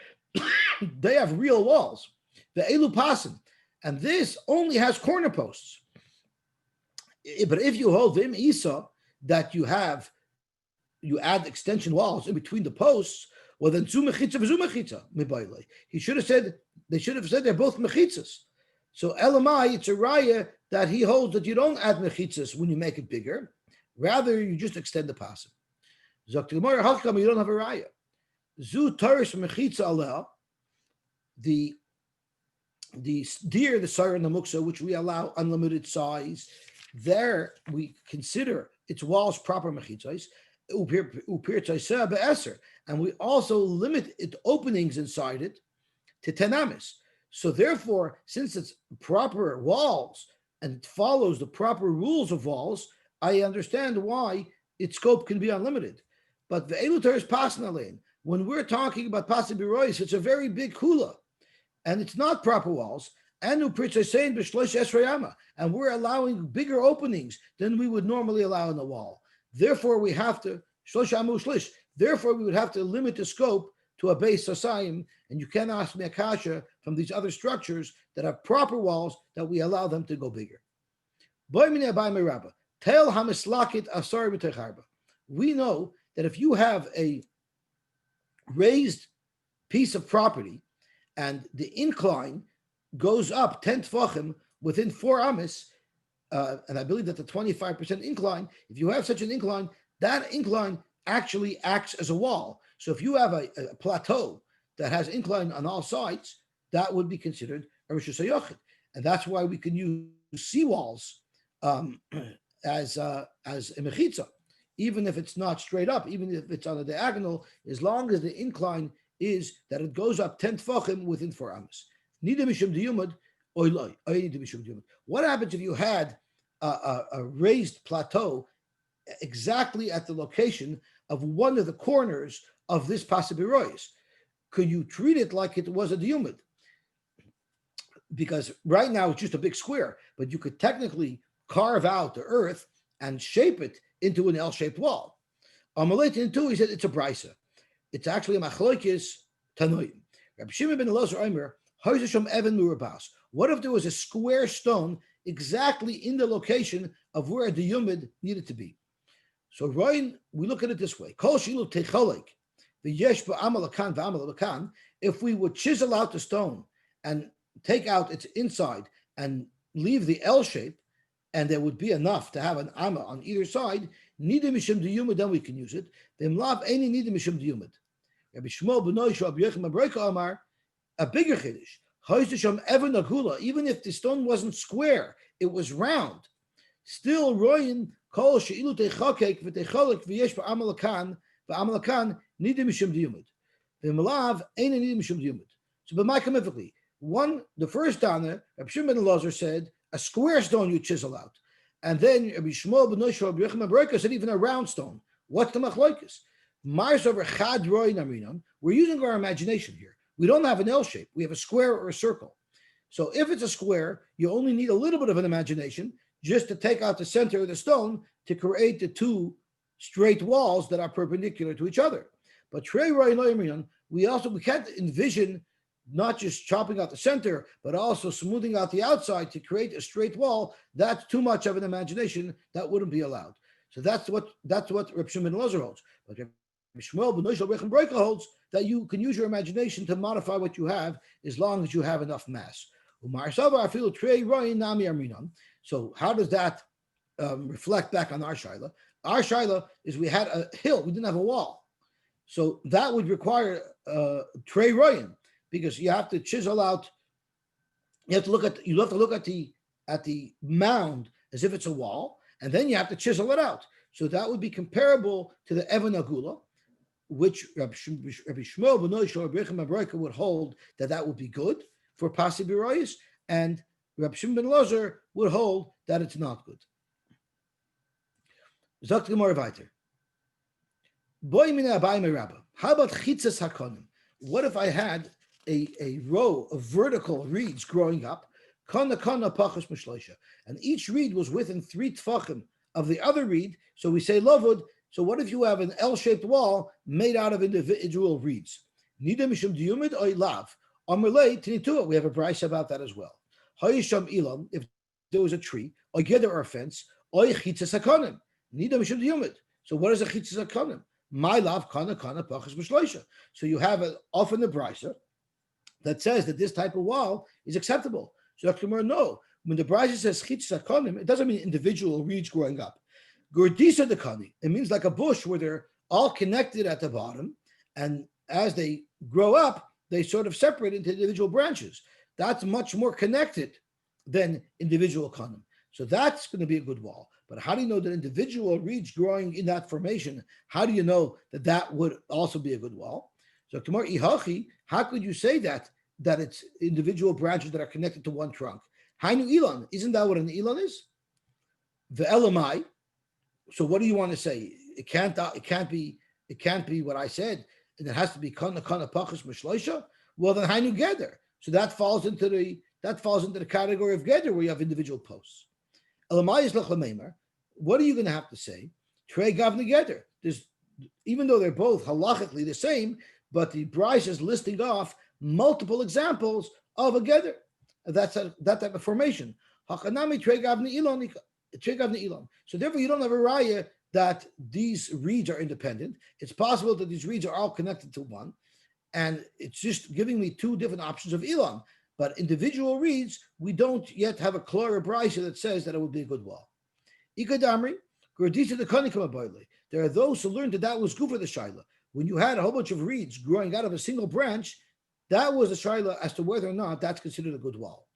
they have real walls. The elu pasim, and this only has corner posts. But if you hold them isa that you add extension walls in between the posts, well then zumechitza mibayle. He should have said they're both mechitzas. So elamai, it's a raya that he holds that you don't add mechitzas when you make it bigger, rather you just extend the pasim. Zok Gemara, how come you don't have a raya? Zu tarish mechitza aleh, the deer, the sayar, and the muksa, which we allow unlimited size, there we consider its walls proper mechitzos, and we also limit its openings inside it to 10 amas. So therefore, since it's proper walls and it follows the proper rules of walls, I understand why its scope can be unlimited. But the elutar is pasnalein. When we're talking about pasibirois, it's a very big hula, and it's not proper walls. And we're allowing bigger openings than we would normally allow in the wall. Therefore, we have to Therefore, we would have to limit the scope to a Beis Hasayim, and you can't ask me a kasha from these other structures that have proper walls that we allow them to go bigger. We know that if you have a raised piece of property and the incline goes up 10 tefachim within 4 amas, and I believe that the 25% incline, if you have such an incline, that incline actually acts as a wall. So if you have a plateau that has incline on all sides, that would be considered a Rishus HaYochid. And that's why we can use seawalls as a mechitza, even if it's not straight up, even if it's on a diagonal, as long as the incline is that it goes up 10 tefachim within 4 amas. What happens if you had a raised plateau exactly at the location of one of the corners of this pasibirois? Could you treat it like it was a diumid? Because right now it's just a big square, but you could technically carve out the earth and shape it into an L-shaped wall. Amalei too, he said it's a brisa. It's actually a machlokes tanoim. Rabbi Shimon ben Elazar Omer, Evan Murabas. What if there was a square stone exactly in the location of where the yumid needed to be? So Ryan, we look at it this way: Kol shilu techolek, the yesh ba'amalakan v'amalakan. If we would chisel out the stone and take out its inside and leave the L shape, and there would be enough to have an amma on either side, nidim mishum diyumid, then we can use it. V'imlav eini nidim mishum diyumid. Rabbi Shmuel ben Yosy Rabbi Yechim Abreka Amar, a bigger chiddush. Even if the stone wasn't square, it was round. Still, royin kol sheilu techakek v'techolek v'yesh ba'amalakan nidim mishum diyumid. V'imlav eini nidim mishum diyumid. So, b'maikamivically, the first Tana, Rabbi Shimon ben Elazar said, a square stone you chisel out. And then Rabbi Shmuel ben Yosy Rabbi Yechim Abreka said even a round stone. What's the machlokes? We're using our imagination here. We don't have an L shape. We have a square or a circle. So if it's a square, you only need a little bit of an imagination just to take out the center of the stone to create the two straight walls that are perpendicular to each other. But we can't envision not just chopping out the center, but also smoothing out the outside to create a straight wall. That's too much of an imagination. That wouldn't be allowed. So that's what Reb Shimon ben Elazar holds. But Reb Shmuel ben Yosy Rabbi Yechim holds that you can use your imagination to modify what you have as long as you have enough mass. So how does that reflect back on our shaila? Our shaila is we had a hill, we didn't have a wall. So that would require trei royin, because you have to chisel out. You have to look at the mound as if it's a wall, and then you have to chisel it out. So that would be comparable to the Evan Agula, which Rabbi Shmuel B'nai Shor B'Rechem Abrayka would hold that would be good for Pasi B'Royis, and Rabbi Shimon ben Lozer would hold that it's not good. Zok Gemara weiter. Boy mina abai merabba. How about chitzas hakonim? What if I had a row of vertical reeds growing up, kana pachas mishloisha, and each reed was within 3 tfachim of the other reed? So we say lavud. So what if you have an L-shaped wall made out of individual reeds? Nida mishum diyumid oy lav. Amalei tinitua. We have a brayse about that as well. Hayisham ilam. If there was a tree, oy geder or a fence, oy chitzas hakonim. Nida mishum diyumid. So what is a chitzas hakonim? My love, kana pachas mishloisha. So you have often the brisa that says that this type of wall is acceptable. So Dr. Gemara, no. When the brisa says chitzas hakonim, it doesn't mean individual reeds growing up. Gurdisa dekani, it means like a bush where they're all connected at the bottom, and as they grow up, they sort of separate into individual branches. That's much more connected than individual kanim. So that's going to be a good wall. But how do you know that individual reeds growing in that formation? How do you know that would also be a good wall? So tomorrow, ihachi, how could you say that it's individual branches that are connected to one trunk? Hainu ilan, isn't that what an ilan is? The elamai. So what do you want to say? It can't be what I said, and it has to be kana pachas mishloisha. Well, then hainu geder. So that falls into the category of geder where you have individual posts. Elamai is lechameimer. What are you going to have to say? Trey gavna geder. Even though they're both halachically the same, but the Bryce is listing off multiple examples of a geder. That type of formation. Hachanami trey gavna ilon. So therefore, you don't have a raya that these reeds are independent. It's possible that these reeds are all connected to one, and it's just giving me 2 different options of Elon. But individual reeds, we don't yet have a clear brisa that says that it would be a good wall. Ikadamri, there are those who learned that was good for the shaila. When you had a whole bunch of reeds growing out of a single branch, that was the shaila as to whether or not that's considered a good wall.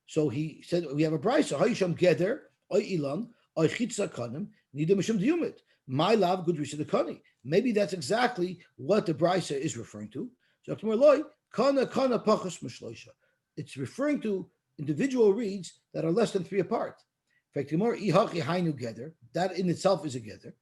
So he said, we have a brisa. Hayisham geder, oy ilan, oy chitza kanim, nida mishum diyumit. My love, good risa dekani. Maybe that's exactly what the brisa is referring to. So kana pachas mishloisha. It's referring to individual reeds that are less than 3 apart. In fact, ihachi hainu geder. That in itself is a geder.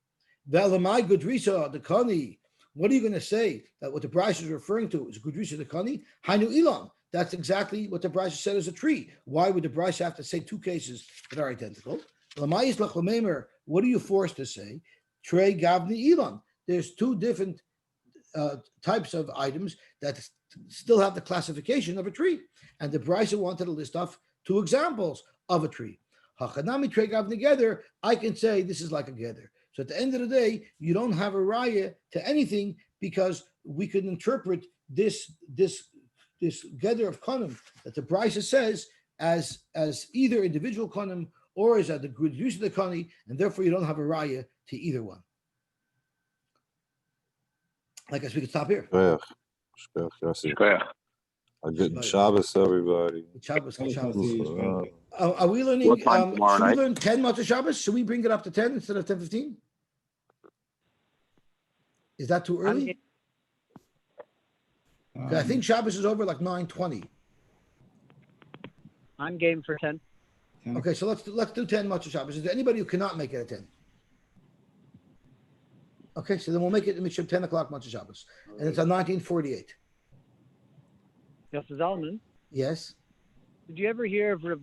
Ve'alamai good risa dekani. What are you going to say that what the brisa is referring to is good risa dekani? Hainu ilan. That's exactly what the Brisa said is a tree. Why would the Brisa have to say 2 cases that are identical? What are you forced to say? Trey gavni ilan. There's 2 different types of items that still have the classification of a tree. And the Brisa wanted to list off 2 examples of a tree. Hachanami trey gavni together, I can say this is like a gather. So at the end of the day, you don't have a raya to anything because we could interpret this gather of kanim that the Brisa says as either individual kanim or as the good use of the kani, and therefore you don't have a raya to either one. I guess we could stop here. Shkoyach, Yosy. A good Shabbos, everybody. Shabbos. Are we learning? Should we learn 10 Matzah Shabbos? Should we bring it up to 10 instead of 10:15? Is that too early? I think Shabbos is over like 9:20. I'm game for 10. Okay, so let's do 10 Matzah Shabbos. Is there anybody who cannot make it at 10? Okay, so then we'll make it 10 o'clock Matzah Shabbos, and it's on 1948. Yosy Zalman, Yes. did you ever hear of Rav